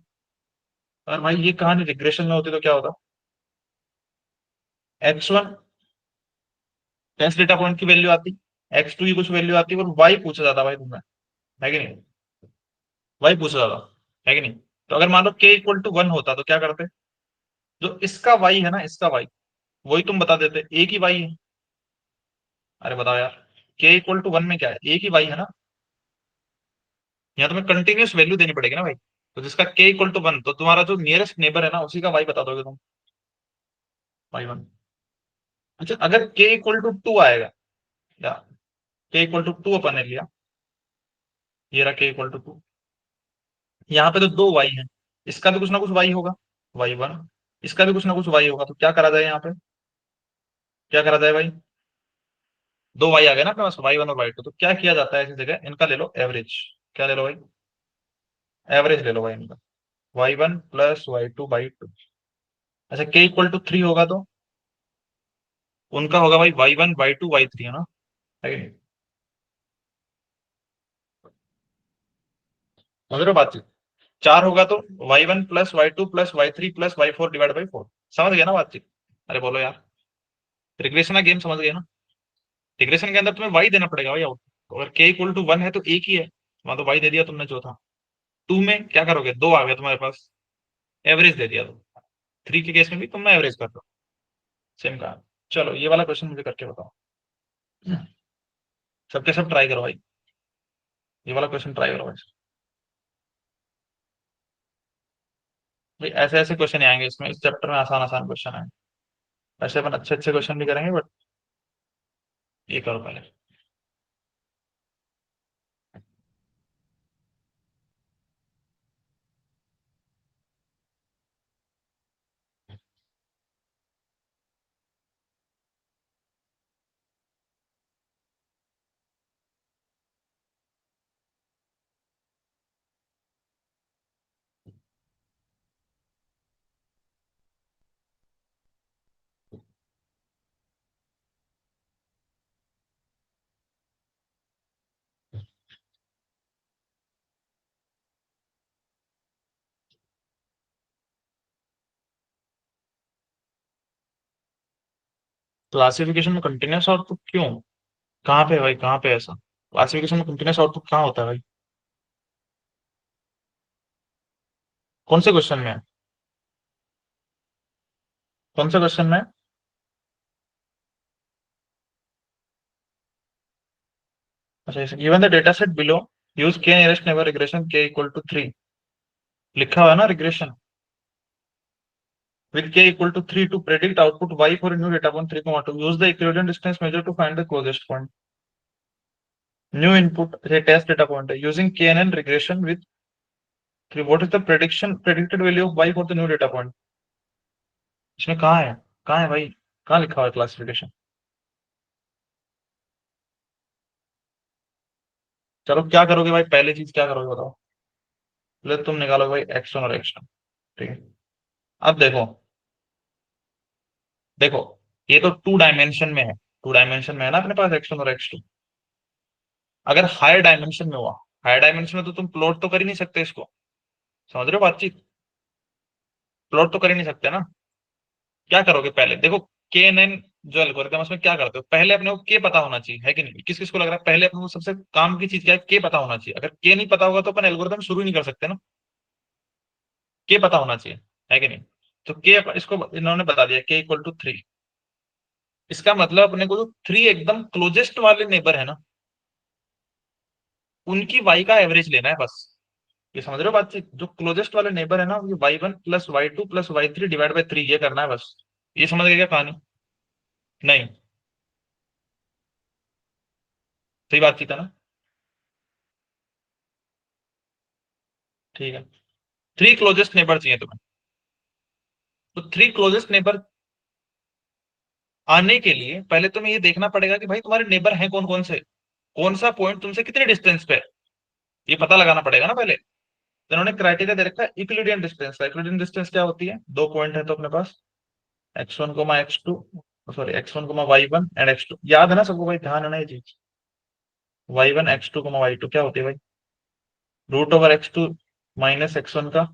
अगर भाई ये कहानी रिग्रेशन में होती तो क्या होता? X one test data point की वैल्यू आती, एक्स टू की कुछ वैल्यू आती, और वाई पूछा जाता भाई तुम्हें, है कि नहीं? वाई पूछा जाता, है कि नहीं? तो अगर मान लो के इक्वल टू वन होता तो क्या करते? जो इसका वाई है ना, इसका वाई, वही तुम बता देते, एक ही वाई है। अरे बताओ यार, के इक्वल टू वन में क्या है? एक ही वाई है ना? यहाँ तुम्हें कंटिन्यूस वैल्यू देनी पड़ेगी ना भाई। तो जिसका के इक्वल टू वन, तो तुम्हारा जो नियरेस्ट नेबर है ना, उसी का वाई बता दोगे तुम, वाई वन। अच्छा, अगर के इक्वल टू टू आएगा, या के इक्वल टू टू अपन ने लिया, ये रहा के इक्वल टू टू, यहाँ पे तो दो वाई है, इसका भी कुछ ना कुछ वाई होगा, वाई वन, इसका भी कुछ ना कुछ वाई होगा, तो क्या करा जाए यहाँ पे? क्या करा जाए भाई? दो वाई आ गए ना अपने पास, वाई वन और वाई टू, तो क्या किया जाता है ऐसी जगह? इनका ले लो एवरेज। क्या ले लो भाई? एवरेज ले लो भाई इनका। Y one plus y two by two. अच्छा, के इक्वल टू थ्री होगा तो उनका होगा भाई y one y two y three, है ना? है कि नहीं? समझ रहे हो बातचीत? चार होगा तो y one plus y two plus y three plus y four divide by four. समझ गया ना बातचीत? अरे बोलो यार, रिग्रेशन का गेम समझ गए ना? रिग्रेशन के अंदर तुम्हें वाई देना पड़ेगा भाई आउट। अगर के इक्वल टू वन है तो एक ही है, वहां तो वाई दे दिया तुमने जो था। टू में क्या करोगे? दो आ गया तुम्हारे पास, एवरेज दे दिया तुम। थ्री के केस में भी तुमने एवरेज कर दो। सेम कहा। चलो ये वाला क्वेश्चन मुझे करके बताओ। सबके सब ट्राई करो भाई, ये वाला क्वेश्चन ट्राई करो भाई। भाई ऐसे ऐसे क्वेश्चन आएंगे इसमें, इस चैप्टर में आसान आसान क्वेश्चन है। वैसे अपन अच्छे अच्छे क्वेश्चन भी करेंगे, बट ये करो पहले। क्लासिफिकेशन में कंटिन्यूस आउटपुट क्यों? कहाँ पे है भाई, कहाँ पे है ऐसा? क्लासिफिकेशन में कंटिन्यूस आउटपुट कहाँ होता है भाई? कौन से क्वेश्चन में है? कौन से क्वेश्चन में है? अच्छा, given the data set below, use के नियरेस्ट नेबर रिग्रेशन के इक्वल टू 3, लिखा हुआ है ना regression with k equal to 3 to predict output y for a new data point 3,2. Use the equivalent distance measure to find the closest point. New input say test data point using knn regression with 3. What is the prediction predicted value of y for the new data point? इसमें कहाँ है? कहाँ है भाई? कहाँ लिखा हुआ है क्लासिफिकेशन? चलो क्या करोगे भाई, पहली चीज क्या करोगे बताओ? पहले तुम निकालोगे भाई x1 और x2। ठीक है। अब देखो, देखो, ये तो टू डायमेंशन में है। टू डायमेंशन में है ना अपने पास x1 और x2। अगर हायर डायमेंशन में हुआ, हायर डायमेंशन में तो तुम प्लॉट तो कर ही नहीं सकते इसको। समझ रहे हो बातचीत? प्लॉट तो कर ही नहीं सकते ना। क्या करोगे पहले देखो, के एन एन जो एल्गोरिथम है उसमें क्या करते हो, पहले अपने को के पता होना चाहिए, है कि नहीं? किस किस को लग रहा है पहले अपने को सबसे काम की चीज क्या है, के पता होना चाहिए। अगर के नहीं पता होगा तो अपन एल्गोरिथम शुरू ही नहीं कर सकते ना। के पता होना चाहिए, है कि नहीं? तो के इसको इन्होंने बता दिया के इक्वल टू 3। इसका मतलब अपने को जो 3 एकदम क्लोजेस्ट वाले नेबर है ना, उनकी वाई का एवरेज लेना है बस। ये समझ रहे हो बातचीत? जो क्लोजेस्ट वाले नेबर है ना, ये y1 plus y2 plus y3 divide by 3, ये करना है बस। ये समझ गए क्या कहानी? नहीं? सही बातचीत है ना? ठीक है। 3 क्लोजेस्ट नेबर चाहिए तुम्हें। तो 3 क्लोजेस्ट नेबर आने के लिए पहले तुम्हें ये देखना पड़ेगा कि भाई तुम्हारे नेबर हैं कौन कौन से, कौन सा पॉइंट तुमसे कितने डिस्टेंस पे है, ये पता लगाना पड़ेगा ना पहले। तो इन्होंने क्राइटेरिया दे रखा है यूक्लिडियन डिस्टेंस का। यूक्लिडियन डिस्टेंस क्या होती है? दो पॉइंट है तो अपने पास x1 comma x2, sorry x1 comma y1 and x2, याद है ना सबको भाई, ध्यान है ना ये चीज? y1 x2 कोमा y2 क्या होती है भाई? Root over x2 minus x1 का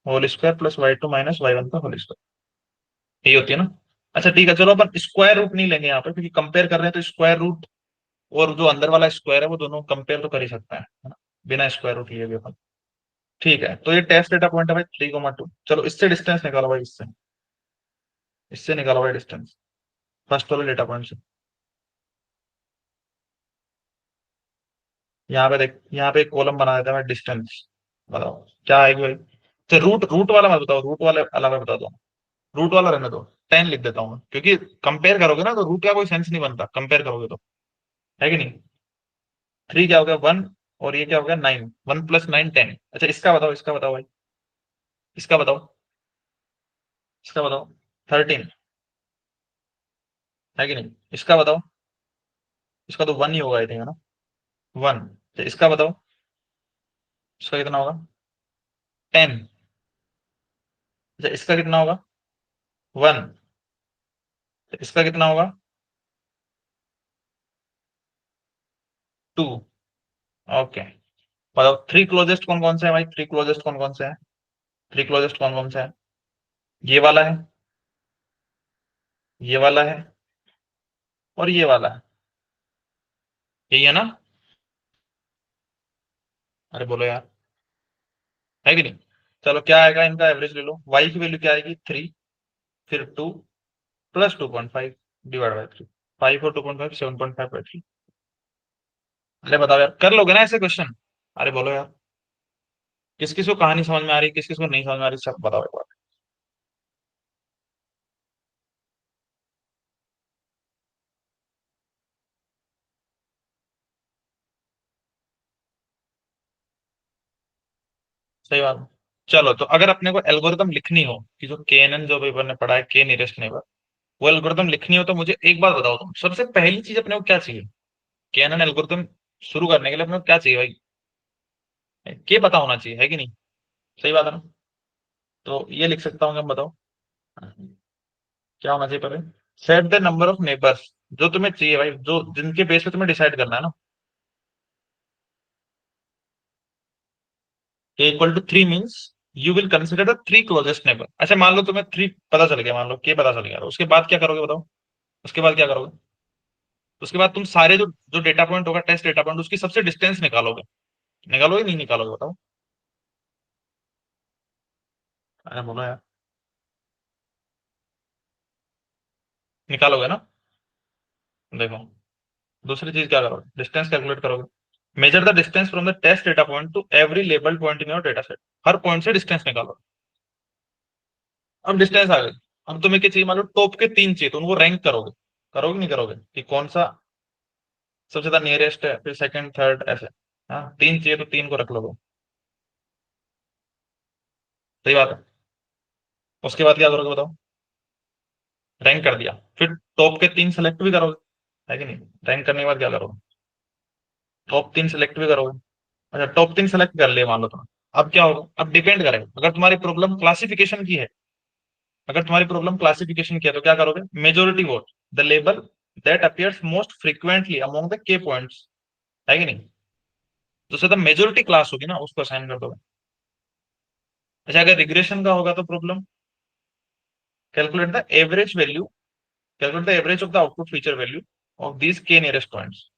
whole square plus y2 minus y1 का होल स्क्वायर, यही होती है ना? अच्छा ठीक है, चलो अपन स्क्वायर रूट नहीं लेंगे यहाँ पे क्योंकि कंपेयर कर रहे हैं, तो स्क्वायर रूट और जो अंदर वाला स्क्वायर है वो दोनों कंपेयर तो कर ही सकता है ना, बिना स्क्वायर रूट लिए भी अपन। ठीक है, तो ये टेस्ट डेटा पॉइंट है भाई 3,2। चलो इससे डिस्टेंस निकालो भाई, इससे, इससे निकालो भाई डिस्टेंस, फर्स्ट वाले डेटा पॉइंट से। यहाँ पे देख, यहाँ पे एक कॉलम बना देता है भाई डिस्टेंस। बताओ क्या आएगी भाई? तो रूट, रूट वाला मत बताओ, रूट वाले अलावा बता दो। रूट वाला रहने दो, 10 लिख देता हूँ मैं, क्योंकि कंपेयर करोगे ना तो रूट का कोई सेंस नहीं बनता कंपेयर करोगे तो, है कि नहीं? 3 क्या हो गया 1, और ये क्या हो गया 9, 1 प्लस 9 10। अच्छा इसका बताओ, इसका बताओ भाई, इसका बताओ, इसका बताओ। 13, है कि नहीं? इसका बताओ, इसका तो 1 ही होगा आई थिंक, है ना? 1। तो इसका बताओ, इसका कितना होगा? 10। अच्छा इसका कितना होगा? 1। तो इसका कितना होगा? 2। ओके। बताओ थ्री क्लोजेस्ट कौन कौन से है भाई, थ्री क्लोजेस्ट कौन कौन से है? थ्री क्लोजेस्ट कौन कौन से है? ये वाला है, ये वाला है, और ये वाला है। यही है ना? अरे बोलो यार, है कि नहीं? चलो क्या आएगा, इनका एवरेज ले लो। वाई की वैल्यू क्या आएगी? 3, फिर 2 प्लस 2.5 डिवाइड बाई 3। 5 और 2.5 7.5 बाई 3। अरे बताओ यार, कर लोगे ना ऐसे क्वेश्चन? अरे बोलो यार, किस किस को कहानी समझ में आ रही है, किस किस को नहीं समझ में आ रही, सब बताओ एक बार। सही बात है। चलो तो अगर अपने को एल्गोरिथम लिखनी हो कि जो के एन एन जो पेपर ने पढ़ा है, के नियरेस्ट नेबर, वो एल्गोरिथम लिखनी हो तो मुझे एक बात बताओ तुम, सबसे पहली चीज अपने को क्या चाहिए? के एन एन एल्गोरिथम शुरू करने के लिए अपने को क्या चाहिए भाई? के पता होना चाहिए, है कि नहीं? सही बात है ना? तो ये लिख सकता हूँ क्या, बताओ क्या होना चाहिए पहले? Set the number of neighbours, जो तुम्हें चाहिए भाई, जो जिनके बेस पे तुम्हें डिसाइड करना है ना। K equal to 3 means you will consider the 3 closest neighbour. अच्छा मान लो तुम्हें 3 पता चल गया, मान लो के पता चल गया, तो उसके बाद क्या करोगे बताओ? उसके बाद क्या करोगे? उसके बाद तुम सारे जो जो डेटा पॉइंट होगा, टेस्ट डेटा पॉइंट, उसकी सबसे डिस्टेंस निकालोगे। निकालोगे नहीं निकालोगे बताओ? अरे बोलो यार। निकालोगे ना? देखो, दूसरी चीज क्या करोगे, डिस्टेंस कैलकुलेट करोगे। Measure the distance from the test data point to every label point in your data set. हर पॉइंट से डिस्टेंस निकालो। अब डिस्टेंस आ गई। अब तुम्हें क्या चाहिए, मान लो टॉप के तीन चाहिए, तो उनको रैंक करोगे। करोगे नहीं करोगे कि कौन सा सबसे ज्यादा नियरेस्ट है, फिर सेकंड थर्ड ऐसे। हाँ, तीन चाहिए तो तीन को रख लोगे। सही बात है। उसके बाद क्या करोगे बताओ? रैंक कर दिया, फिर टॉप के तीन सेलेक्ट भी करोगे, है कि नहीं? रैंक करने के बाद क्या करोगे? टॉप तीन सेलेक्ट भी करोगे। अच्छा, टॉप तीन सेलेक्ट कर लिए मान लो तुमने। अब क्या होगा, अब डिपेंड करेगा, अगर तुम्हारी प्रॉब्लम क्लासिफिकेशन की है, अगर तुम्हारी प्रॉब्लम क्लासिफिकेशन की है तो क्या करोगे, majority vote the label that appears most frequently among the के पॉइंट्स, है कि नहीं? जो सदा मेजोरिटी क्लास होगी ना, उसको असाइन कर दोगे। अच्छा, अगर रिग्रेशन का होगा तो problem, calculate the average value, calculate the average of the output feature value of these के नियरेस्ट पॉइंट्स।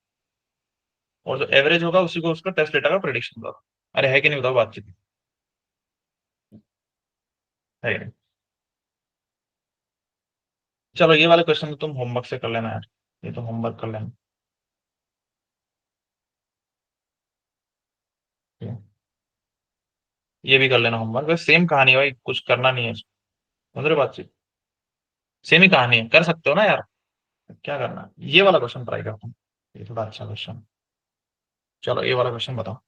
और जो एवरेज होगा उसी को उसका टेस्ट डेटा का प्रेडिक्शन होगा। अरे है कि नहीं बताओ बातचीत? है कि नहीं? चलो ये वाले क्वेश्चन तो तुम होमवर्क से कर लेना यार, ये तो होमवर्क कर लेना। ये भी कर लेना होमवर्क, बस सेम कहानी है भाई, कुछ करना नहीं है। समझ रहे हो बातचीत? सेम ही कहानी है, कर सकते हो ना यार। क्या करना है, ये वाला क्वेश्चन ट्राई करता हूँ। ये थोड़ा अच्छा क्वेश्चन। चलो ये वाला क्वेश्चन बताओ।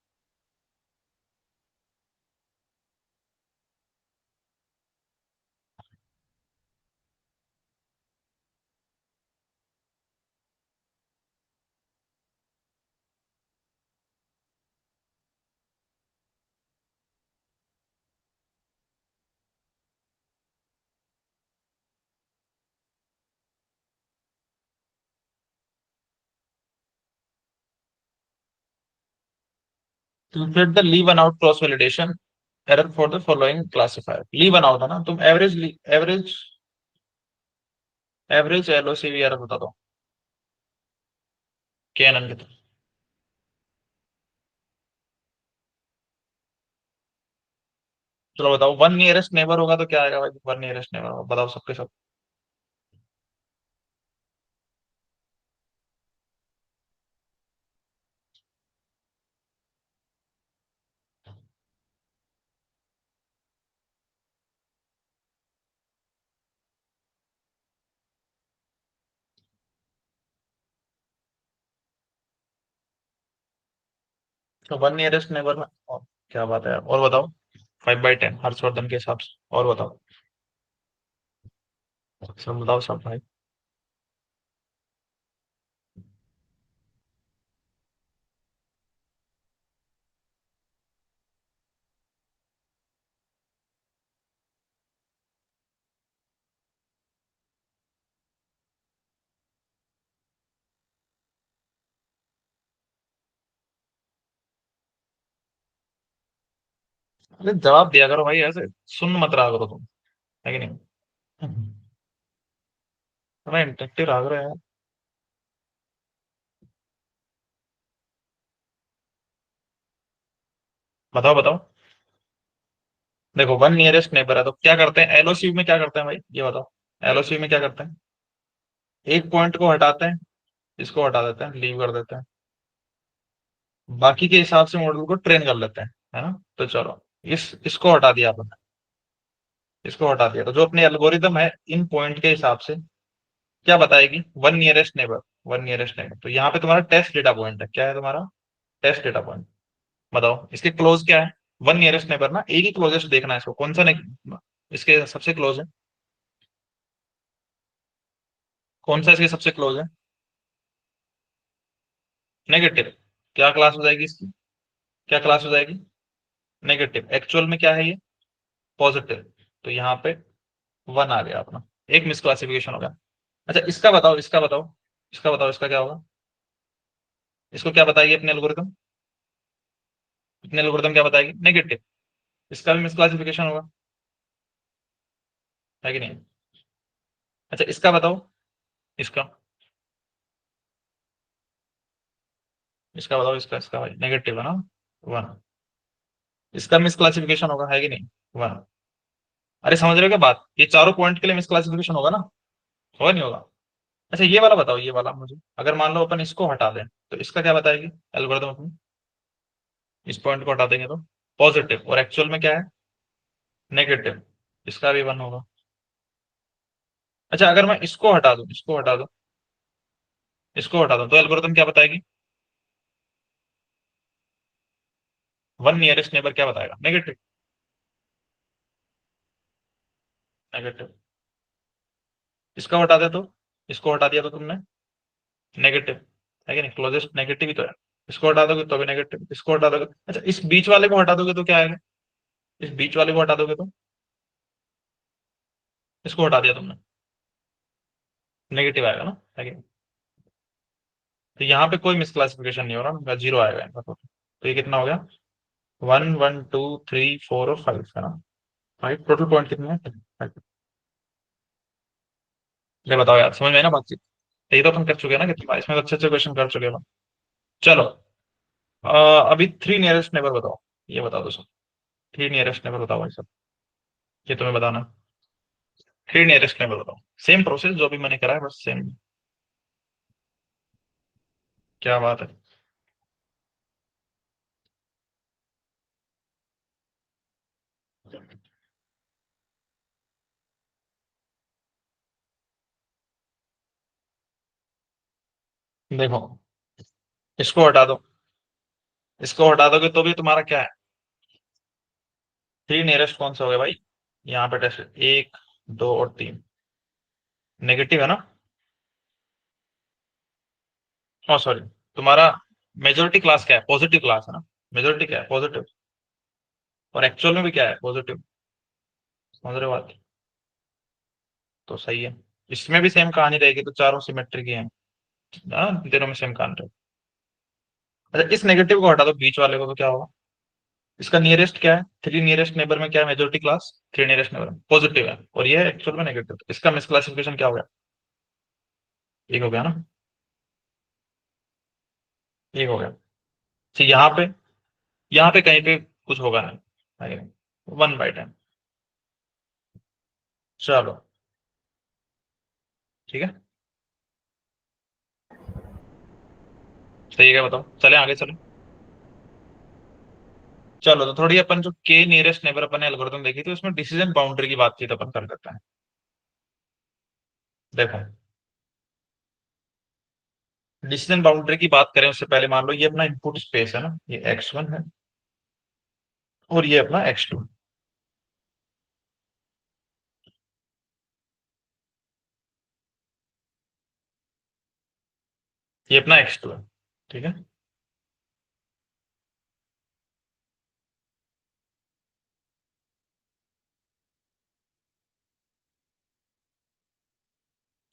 Calculate the leave and out cross validation error for the following classifier। leave and out है ना, तुम एवरेज, एवरेज, एवरेज एलओसीवी एरर बता दो। केएनएन की तरह। चलो बताओ, वन नियरेस्ट नेबर होगा तो क्या आएगा भाई, वन नियरेस्ट नेबर होगा, बताओ सबके सब। तो वन नियरेस्ट नेबर में और क्या बात है यार, और बताओ। 5/10 हर्षवर्धन के हिसाब से, और बताओ। सब बताओ सब भाई। अरे जवाब दिया करो भाई, ऐसे सुन मत रहा करो तुम, है कि नहीं? थोड़ा इंटरेक्टिव रहा करो यार। बताओ बताओ। देखो, वन नियरेस्ट नेबर है तो क्या करते हैं, एलओसी में क्या करते हैं भाई, ये बताओ। एलओसी में क्या करते हैं, एक पॉइंट को हटाते हैं, इसको हटा देते हैं, लीव कर देते हैं, बाकी के हिसाब से मॉडल को ट्रेन कर लेते हैं, है ना? तो चलो, इसको हटा दिया आपने, इसको हटा दिया, तो जो अपनी एल्गोरिदम है इन पॉइंट के हिसाब से क्या बताएगी, one nearest neighbour. One nearest neighbour, तो यहाँ पे तुम्हारा टेस्ट डेटा पॉइंट है, क्या है तुम्हारा? Test data point. बताओ इसके क्लोज क्या है? वन नियरेस्ट नेबर ना, एक ही क्लोजेस्ट देखना है इसको, कौन सा नहीं इसके सबसे क्लोज है? कौन सा इसके सबसे क्लोज है? नेगेटिव। क्या क्लास हो जाएगी इसकी? क्या क्लास हो जाएगी? नेगेटिव। एक्चुअल में क्या है ये? पॉजिटिव। तो यहाँ पे वन आ गया अपना, एक मिसक्लासिफिकेशन हो गया। अच्छा इसका बताओ, इसका बताओ, इसका बताओ, इसका क्या होगा? इसको क्या बताएगी अपने एल्गोरिदम? अपने एल्गोरिदम क्या बताएगी? नेगेटिव। इसका भी मिसक्लासिफिकेशन होगा, है कि नहीं? अच्छा इसका बताओ, इसका इसका बताओ, इसका इसका भाई नेगेटिव है ना, 1। इसका मिस क्लासिफिकेशन होगा, है कि नहीं, 1। अरे समझ रहे हो क्या बात, ये चारों पॉइंट के लिए मिस क्लासिफिकेशन होगा ना, होगा नहीं होगा। अच्छा ये वाला बताओ, ये वाला मुझे, अगर मान लो अपन इसको हटा दें तो इसका क्या बताएगी एल्गोरिथम अपनी, इस पॉइंट को हटा देंगे तो पॉजिटिव, और एक्चुअल में क्या है, नेगेटिव, इसका भी 1 होगा। अच्छा अगर मैं इसको हटा दूं, इसको हटा दूं, इसको हटा दूं तो एल्गोरिथम क्या बताएगी, 1 नियरेस्ट नेबर क्या बताएगा, नेगेटिव, नेगेटिव। इसको हटा दे तो, इसको हटा दिया तो तुमने, नेगेटिव, है कि नहीं, क्लोजेस्ट नेगेटिव ही तो है। इसको हटा दोगे तो भी नेगेटिव, इसको हटा दोगे, अच्छा इस बीच वाले को हटा दोगे तो क्या आएगा, इस बीच वाले को हटा दोगे तो, इसको हटा दिया तुमने, नेगेटिव आएगा ना, है कि नहीं? तो यहाँ पे कोई मिसक्लासिफिकेशन नहीं हो रहा, इनका 0 आएगा इनका तो ये कितना हो गया, 1 1 2 3 4 और 5 है ना, 5 टोटल पॉइंट कितने हैं, 5। ये बताओ यार, समझ में आई ना बातचीत, ये तो अपन कर चुके हैं ना कितनी बार, इसमें तो अच्छे अच्छे क्वेश्चन कर चुके हैं। चलो अ, अभी 3 नियरेस्ट नेबर बताओ, ये बता दो सब, 3 नियरेस्ट नेबर बताओ भाई सब, ये तुम्हें बताना, 3 नियरेस्ट नेबर बताओ, सेम प्रोसेस जो भी मैंने करा है बस सेम। क्या बात है। देखो इसको हटा दो, इसको हटा दोगे तो भी तुम्हारा क्या है, 3 नियरेस्ट कौन सा हो गया भाई, यहाँ पे टेस्ट 1 2 और 3, नेगेटिव है ना, ओ सॉरी, तुम्हारा मेजोरिटी क्लास क्या है, पॉजिटिव क्लास है ना, मेजोरिटी क्या है, पॉजिटिव, और एक्चुअल में भी क्या है, पॉजिटिव, समझ रहे हो बात, तो सही है। इसमें भी सेम कहानी रहेगी, तो चारों सिमेट्रिक ही हैं, हाँ तीनों में सेम कहानी रहेगी। अच्छा इस नेगेटिव को हटा दो, बीच वाले को, तो क्या होगा, इसका नियरेस्ट क्या है, 3 नियरेस्ट नेबर में क्या है, मेजोरिटी क्लास 3 नियरेस्ट नेबर में पॉजिटिव है, और ये एक्चुअल में नेगेटिव, इसका मिसक्लासिफिकेशन क्या हो गया, एक हो गया ना, एक हो गया। तो यहाँ पे कहीं पे कुछ होगा नहीं, है कि नहीं? 1/10। चलो ठीक है, सही है, बताओ चले आगे चलो। चलो तो थोड़ी अपन जो के नियरेस्ट नेबर अपन ने एल्गोरिथम देखी थी, उसमें डिसीजन बाउंड्री की बातचीत अपन कर देते हैं। देखो डिसीजन बाउंड्री की बात करें उससे पहले मान लो ये अपना इनपुट स्पेस है ना, ये x1 है और ये अपना x2, ये अपना x2 है, ठीक है।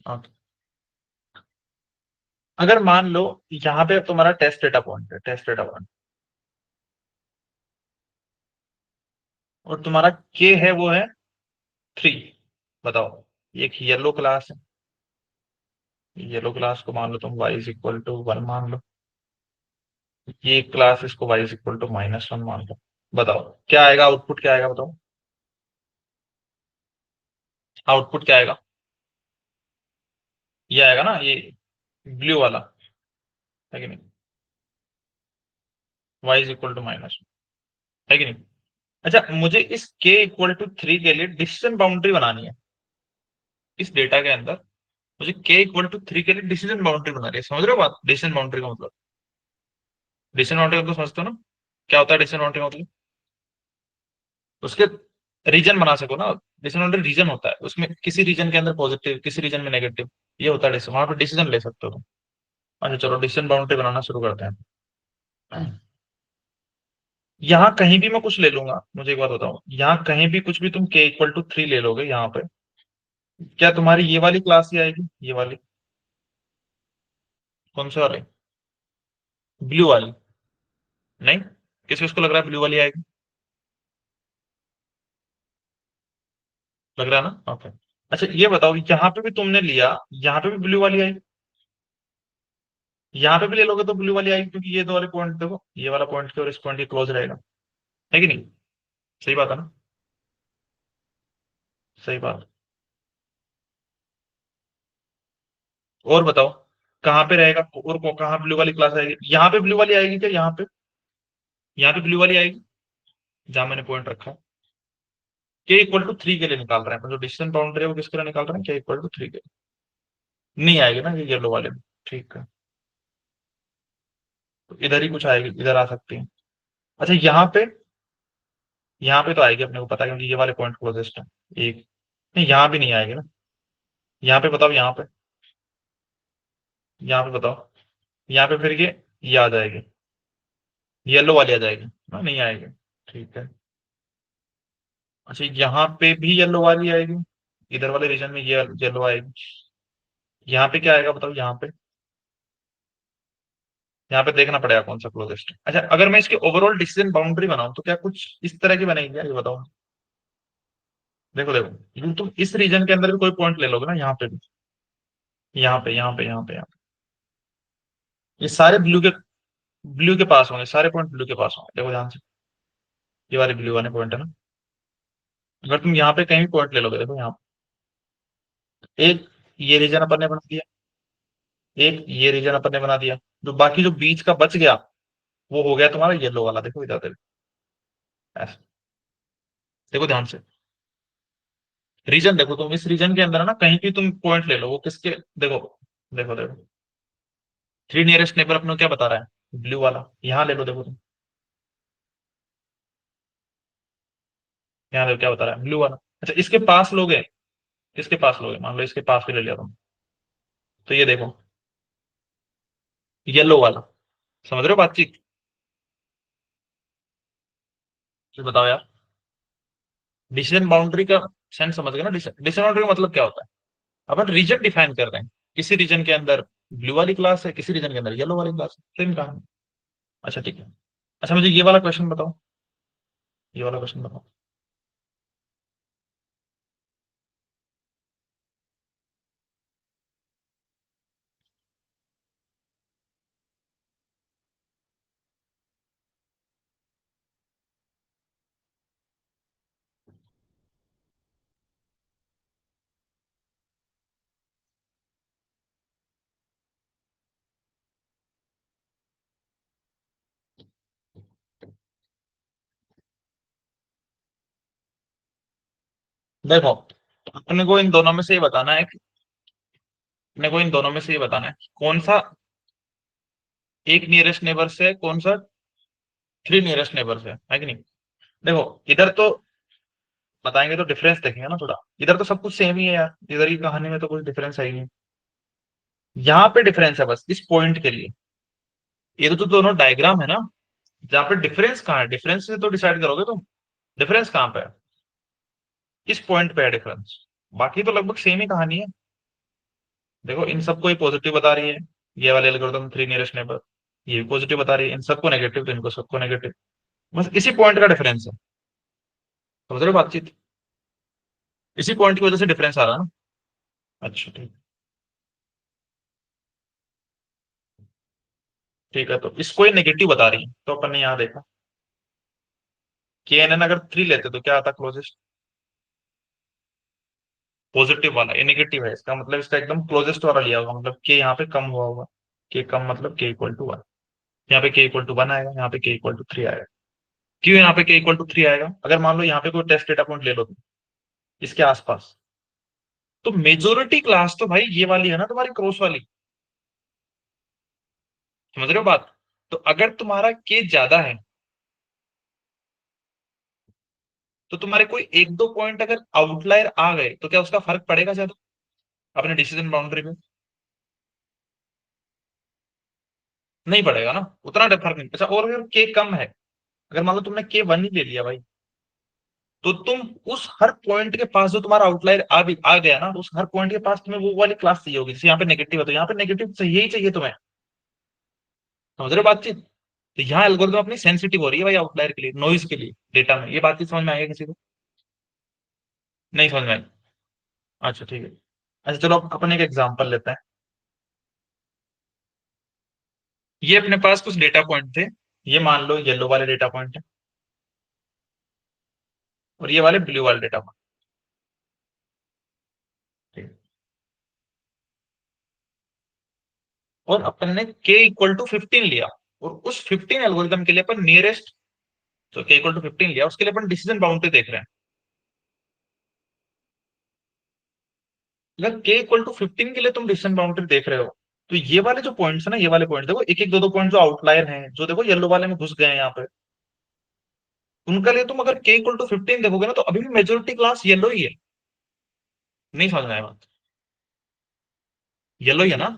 ओके। अगर मान लो यहाँ पे तुम्हारा टेस्ट डेटा पॉइंट है, टेस्ट डेटा पॉइंट, और तुम्हारा के है वो है 3, बताओ, ये एक येलो क्लास है, येलो क्लास को मान लो तुम y इज इक्वल टू 1 मान लो, ये क्लास इसको y इज इक्वल टू -1 मान लो, बताओ क्या आएगा, आउटपुट क्या आएगा बताओ, आउटपुट क्या आएगा, ये आएगा ना, ये ब्लू वाला, है कि नहीं, y इज इक्वल टू -1, है कि नहीं। अच्छा मुझे इस k इक्वल टू 3 के लिए डिसीजन बाउंड्री बनानी है, इस डेटा के अंदर मुझे k इक्वल टू 3 के लिए डिसीजन बाउंड्री बनानी है, समझ रहे हो बात, डिसीजन बाउंड्री का मतलब, डिसीजन बाउंड्री का मतलब समझते हो ना, क्या होता है डिसीजन बाउंड्री का मतलब, उसके रीजन बना सको ना, डिसीजन बाउंड्री रीजन होता है, उसमें किसी रीजन के अंदर पॉजिटिव, किसी रीजन में नेगेटिव, ये होता है डिसीजन, वहां पर डिसीजन ले सकते हो तुम। अच्छा चलो डिसीजन बाउंड्री बनाना शुरू करते हैं। यहाँ कहीं भी मैं कुछ ले लूंगा, मुझे एक बात बताओ, यहाँ कहीं भी कुछ भी तुम k इक्वल टू 3 ले लोगे यहाँ पे, क्या तुम्हारी ये वाली क्लास ही आएगी, ये वाली, कौन सी वाली, ब्लू वाली, नहीं, किसी उसको लग रहा है ब्लू वाली आएगी, लग रहा है ना, ओके। अच्छा ये बताओ, यहाँ पे भी तुमने लिया, यहाँ पे भी ब्लू वाली आई, यहाँ पे भी ले लोगे तो ब्लू वाली आएगी, क्योंकि ये दो वाले पॉइंट देखो, ये वाला पॉइंट के और इस पॉइंट के क्लोज रहेगा, है कि नहीं? सही बात है ना? सही बात। और बताओ, कहाँ पे रहेगा, और कहाँ ब्लू वाली क्लास आएगी? यहाँ पे ब्लू वाली आएगी क्या? यहाँ पे ब्लू वाली आएगी, जहां मैंने पॉइंट रखा है। के इक्वल टू 3 के लिए निकाल रहे हैं अपन, जो डिस्टेंस बाउंड्री है वो किसके लिए निकाल रहे हैं? के इक्वल टू 3 के लिए। नहीं आएगी ना ये येलो वाले में। ठीक है, तो इधर ही कुछ आएगी, इधर आ सकती है। अच्छा यहाँ पे तो आएगी, अपने को पता है, क्योंकि ये वाले पॉइंट क्लोजेस्ट है। एक, नहीं यहाँ भी नहीं आएगी ना। यहाँ पे बताओ, यहाँ पे बताओ, यहाँ पे फिर ये आ जाएगी, येलो वाली आ जाएगी ना, नहीं आएगी। ठीक है। अच्छा यहाँ पे भी येलो वाली आएगी, इधर वाले रीजन में ये येलो आएगी। यहाँ पे क्या आएगा बताओ? यहाँ पे देखना पड़ेगा कौन सा क्लोजेस्ट है। अच्छा अगर मैं इसकी ओवरऑल डिसीजन बाउंड्री बनाऊं तो क्या कुछ इस तरह की बनेगी क्या, ये बताओ? देखो देखो, तुम इस रीजन के अंदर भी कोई पॉइंट ले लोगे ना, यहाँ पे भी, यहाँ पे ये सारे ब्लू के पास होंगे, सारे पॉइंट ब्लू के पास होंगे, देखो ध्यान से। ये वाले ब्लू वाले पॉइंट है ना, अगर तुम यहाँ पे कहीं भी पॉइंट ले लोगे, देखो यहाँ पे एक ये रीजन अपन ने बना दिया, एक ये रीजन अपन ने बना दिया, जो बाकी जो बीच का बच गया वो हो गया तुम्हारा येलो वाला, देखो इधर देखो, ऐसे। देखो ध्यान से, रीजन देखो, तुम इस रीजन के अंदर है ना, कहीं भी तुम पॉइंट ले लो, वो किसके, देखो देखो देखो, थ्री नियरेस्ट नेबर अपने को क्या बता रहा है? ब्लू वाला। यहाँ ले लो, देखो तुम, यहाँ देखो क्या बता रहा है? ब्लू वाला। अच्छा इसके पास लोगे, मान लो इसके पास भी ले लिया तुम, तो ये देखो येलो वाला। समझ रहे हो बातचीत? तो बताओ यार, डिसीजन बाउंड्री का सेंस समझ गए ना? डिसीजन बाउंड्री का मतलब क्या होता है? अपन रीजन डिफाइन कर रहे हैं, किसी रीजन के अंदर ब्लू वाली क्लास है, किसी रीजन के अंदर येलो वाली क्लास है, सेम कहानी। अच्छा ठीक है। अच्छा मुझे ये वाला क्वेश्चन बताओ, ये वाला क्वेश्चन बताओ। देखो, अपने को इन दोनों में से ये बताना है अपने को इन दोनों में से ये बताना है कि कौन सा एक नियरेस्ट नेबर से है, कौन सा थ्री नियरेस्ट नेबर से है कि नहीं? देखो, इधर तो बताएंगे तो डिफरेंस देखेंगे ना थोड़ा, इधर तो सब कुछ सेम ही है यार, इधर की कहानी में तो कुछ डिफरेंस है ही नहीं। यहाँ पे डिफरेंस है बस इस पॉइंट के लिए। ये तो दोनों डायग्राम है ना, जहाँ पे डिफरेंस कहाँ है? डिफरेंस से तो डिसाइड करोगे तुम, डिफरेंस कहाँ पे है? किस पॉइंट पे है डिफरेंस? बाकी तो लगभग सेम ही कहानी है। देखो इन सबको ये पॉजिटिव बता रही है, ये वाले एल्गोरिथम थ्री नियरेस्ट नेबर, ये भी पॉजिटिव बता रही है, इन सबको नेगेटिव तो इनको सबको नेगेटिव। बस इसी पॉइंट का डिफरेंस है। समझ रहे हो बातचीत? इसी पॉइंट की वजह से डिफरेंस आ रहा है ना। अच्छा ठीक, ठीक है, तो इसको ये नेगेटिव बता रही है, तो अपन ने यहाँ देखा के एन एन अगर 3 लेते तो क्या आता क्लोजेस्ट? पॉजिटिव वाला, ये नेगेटिव है, इसका मतलब इसका एकदम क्लोजेस्ट वाला लिया होगा, मतलब के यहाँ पे कम हुआ होगा। के कम मतलब के इक्वल टू 1, यहाँ पे के इक्वल टू 1 आएगा, यहाँ पे के इक्वल टू 3 आएगा। क्यों यहाँ पे के इक्वल टू 3 आएगा? अगर मान लो यहाँ पे कोई टेस्ट डेटा पॉइंट ले लो तुम, इसके आसपास, तो मेजोरिटी क्लास तो भाई ये वाली है ना तुम्हारी, क्रॉस वाली। समझ रहे हो बात? तो अगर तुम्हारा के ज्यादा है, तो तुम्हारे कोई एक दो पॉइंट अगर आउटलायर आ गए तो क्या उसका फर्क पड़ेगा ज्यादा अपने डिसीजन बाउंड्री में? नहीं पड़ेगा ना, उतना फर्क नहीं। अच्छा और अगर के कम है, अगर मान लो तुमने के 1 ही ले लिया भाई, तो तुम उस हर पॉइंट के पास जो तुम्हारा आउटलायर आ गया ना, तो उस हर पॉइंट के पास तुम्हें वो वाली क्लास चाहिए होगी। जैसे यहाँ पे नेगेटिव है, तो यहाँ पे नेगेटिव चाहिए ही चाहिए तुम्हें। समझ रहे हो बातचीत? तो यहाँ एल्गोरिथम अपनी सेंसिटिव हो रही है भाई आउटलायर के लिए, नॉइज के लिए डेटा में। ये बातचीत समझ में आएगी किसी को? नहीं समझ में आई? अच्छा ठीक है। अच्छा चलो अपन एक एग्जांपल लेते हैं। ये अपने पास कुछ डेटा पॉइंट थे। ये मान लो येलो वाले डेटा पॉइंट है, और ये वाले ब्लू वाले डेटा पॉइंट। ठीक है। और अपन ने k इक्वल टू 15 लिया, और उस 15 एल्गोरिदम के लिए अपन नियरेस्ट, तो k इक्वल टू 15 लिया, उसके लिए अपन डिसीजन बाउंड्री देख रहे हैं। अगर k इक्वल टू 15 के लिए तुम डिसीजन बाउंड्री देख रहे हो, तो ये वाले जो पॉइंट्स है ना, ये वाले पॉइंट देखो, एक एक दो दो पॉइंट जो आउटलायर हैं, जो देखो येलो वाले में घुस गए हैं यहाँ पे, उनका लिए तुम अगर k इक्वल टू 15 देखोगे ना, तो अभी भी मेजोरिटी क्लास येलो ही है। नहीं समझ में आया बात? येलो ही है ना।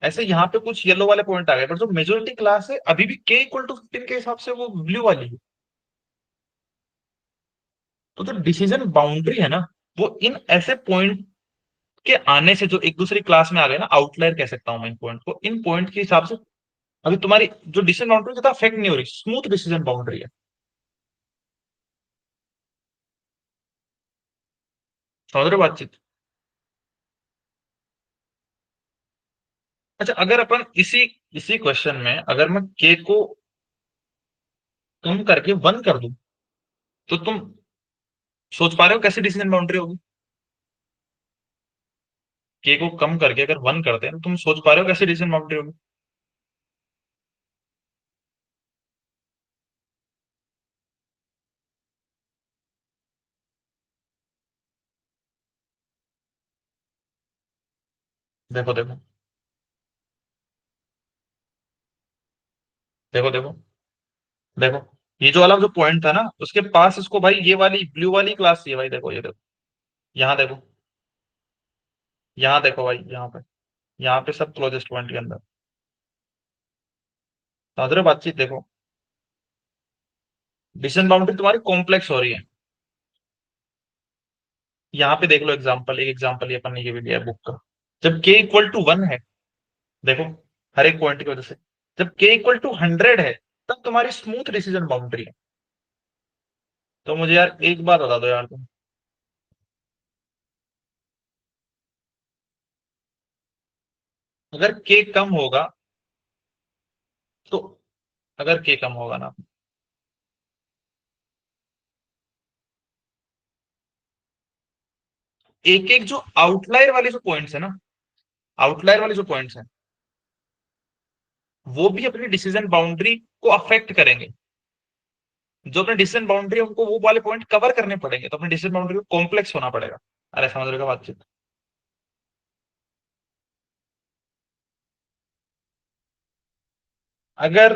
ऐसे यहाँ पे कुछ येलो वाले पॉइंट आ गए, पर जो मेजोरिटी क्लास है अभी भी k इक्वल टू 15 के हिसाब से वो ब्लू वाली है। तो जो डिसीजन बाउंड्री है ना, वो इन ऐसे पॉइंट के आने से जो एक दूसरी क्लास में आ गए ना, आउटलायर कह सकता हूं मैं इन पॉइंट को, इन पॉइंट के हिसाब से अभी तुम्हारी जो डिसीजन बाउंड्री ज्यादा अफेक्ट नहीं हो रही, स्मूथ डिसीजन बाउंड्री है। समझ रहे हो बातचीत? अच्छा, अगर अपन इसी इसी क्वेश्चन में अगर मैं के को कम करके वन कर दूं, तो तुम सोच पा रहे हो कैसी डिसीजन बाउंड्री होगी? के को कम करके अगर वन करते हैं, तो तुम सोच पा रहे हो कैसी डिसीजन बाउंड्री होगी? देखो देखो देखो देखो देखो, ये जो वाला जो पॉइंट था ना, उसके पास इसको भाई ये वाली ब्लू वाली क्लास चाहिए भाई। देखो ये देखो, यहाँ देखो, यहाँ देखो भाई, यहाँ पे सब क्लोजेस्ट पॉइंट के अंदर। समझ रहे हो बातचीत? देखो, डिसीजन बाउंड्री तुम्हारी कॉम्प्लेक्स हो रही है। यहाँ पे देख लो एग्जांपल, एक एग्जांपल ये अपन ने ये भी लिया है बुक का। जब k इक्वल टू 1 है, देखो, हर एक पॉइंट की वजह से, जब k इक्वल टू 100 है, तब तुम्हारी स्मूथ डिसीजन बाउंड्री है। तो मुझे यार एक बात बता दो यार तुम, अगर k कम होगा तो, अगर k कम होगा ना, एक एक जो आउटलायर वाले जो पॉइंट्स है ना, आउटलायर वाले जो पॉइंट्स हैं, वो भी अपनी डिसीजन बाउंड्री को अफेक्ट करेंगे। जो अपने डिसीजन बाउंड्री है, उनको वो वाले पॉइंट कवर करने पड़ेंगे, तो अपने डिसीजन बाउंड्री को कॉम्प्लेक्स होना पड़ेगा। अरे समझ रहे हो बातचीत? अगर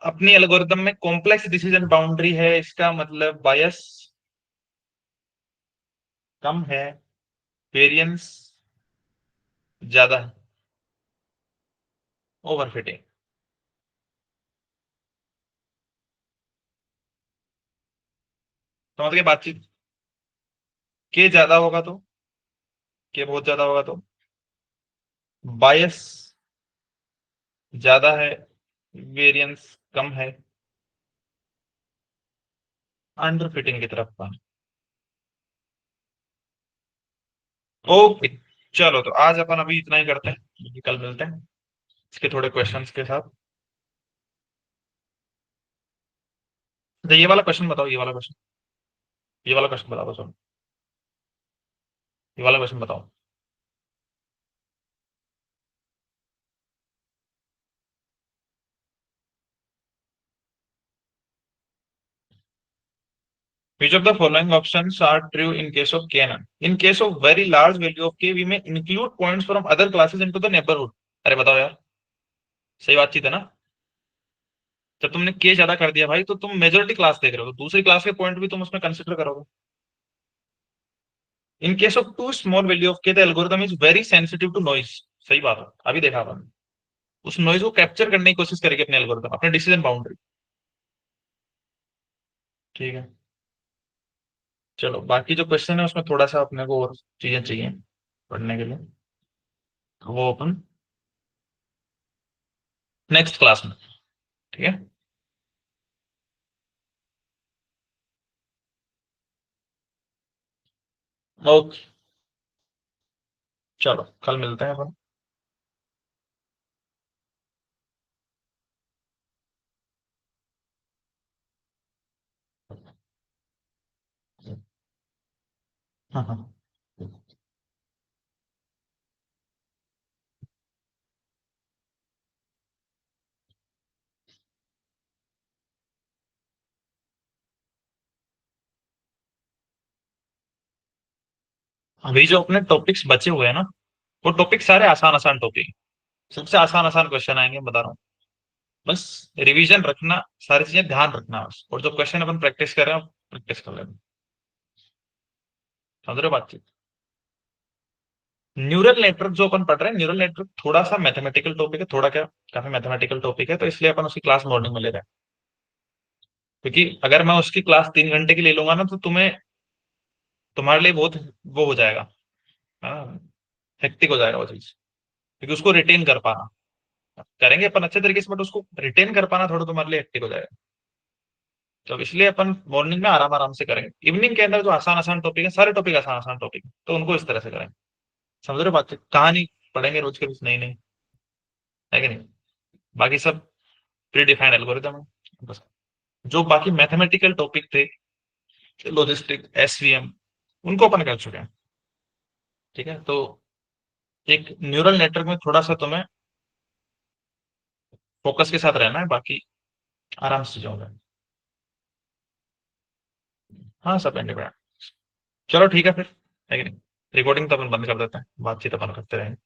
अपनी एल्गोरिदम में कॉम्प्लेक्स डिसीजन बाउंड्री है, इसका मतलब बायस कम है, वेरिएंस ज्यादा है, ओवरफिटिंग। समझ गए बातचीत? के ज्यादा होगा तो, के बहुत ज्यादा होगा तो बायस ज्यादा है, वेरिएंस कम है, अंडर फिटिंग की तरफ का। ओके, चलो तो आज अपन अभी इतना ही करते हैं, कल मिलते हैं इसके थोड़े क्वेश्चंस के साथ। अच्छा, ये वाला क्वेश्चन बताओ, ये वाला क्वेश्चन, ये वाला क्वेश्चन बताओ, चलो, ये वाला क्वेश्चन बताओ। Which of the following options are true in case of k none? In case of very large value of k, we may include points from other classes into the neighborhood. अरे बताओ यार, सही बातचीत है ना? जब तुमने k ज्यादा कर दिया भाई, तो तुम मेजोरिटी क्लास देख रहे हो, तो दूसरी क्लास के पॉइंट भी तुम उसमें कंसिडर करोगे। In case of too small value of k, the algorithm is very sensitive to noise. सही बात है, अभी देखा अपन, उस नॉइज को कैप्चर करने की कोशिश करेगी अपने एल्गोरिथम, अपने डिसीजन बाउंड्री। ठीक है। चलो, बाकी जो क्वेश्चन है उसमें थोड़ा सा अपने को और चीजें चाहिए पढ़ने के लिए, तो वो अपन नेक्स्ट क्लास में। ठीक है। ओके। चलो कल मिलते हैं अपन। हाँ हाँ। अभी जो अपने टॉपिक्स बचे हुए हैं ना, वो टॉपिक सारे आसान आसान टॉपिक, सबसे आसान आसान क्वेश्चन आएंगे, बता रहा हूँ। बस रिवीजन रखना, सारी चीजें ध्यान रखना बस, और जो क्वेश्चन अपन प्रैक्टिस कर रहे हैं प्रैक्टिस कर लेना। समझ रहे हो बातचीत? न्यूरल नेटवर्क जो अपन पढ़ रहे हैं, न्यूरल नेटवर्क थोड़ा सा मैथमेटिकल टॉपिक है, थोड़ा क्या, काफी मैथमेटिकल टॉपिक है, तो इसलिए अपन उसकी क्लास मॉर्निंग में ले रहे हैं। क्योंकि अगर मैं उसकी क्लास 3 घंटे की ले लूंगा ना, तो तुम्हारे लिए बहुत वो हो जाएगा, हेक्टिक हो जाएगा वो चीज। क्योंकि उसको रिटेन कर पाना, करेंगे अपन अच्छे तरीके से, बट उसको रिटेन कर पाना थोड़ा तुम्हारे लिए हेक्टिक हो जाएगा। तो इसलिए अपन मॉर्निंग में आराम आराम से करेंगे, इवनिंग के अंदर जो आसान आसान टॉपिक है, सारे टॉपिक आसान आसान टॉपिक है, तो उनको इस तरह से करेंगे। समझ रहे हो बात? कहानी पढ़ेंगे रोज के रोज, नई नई, है कि नहीं? बाकी सब प्री डिफाइंड एल्गोरिदम है बस। जो बाकी मैथमेटिकल टॉपिक थे, लॉजिस्टिक, एसवीएम, उनको अपन कर चुके हैं। ठीक है, तो एक न्यूरल नेटवर्क में थोड़ा सा तुम्हें फोकस के साथ रहना है, बाकी आराम से जाओगे। हाँ, सब इंडिपेंडेंट। चलो ठीक है फिर, है कि नहीं? रिकॉर्डिंग तो अपन बंद कर देते हैं, बातचीत अपन करते रहेंगे।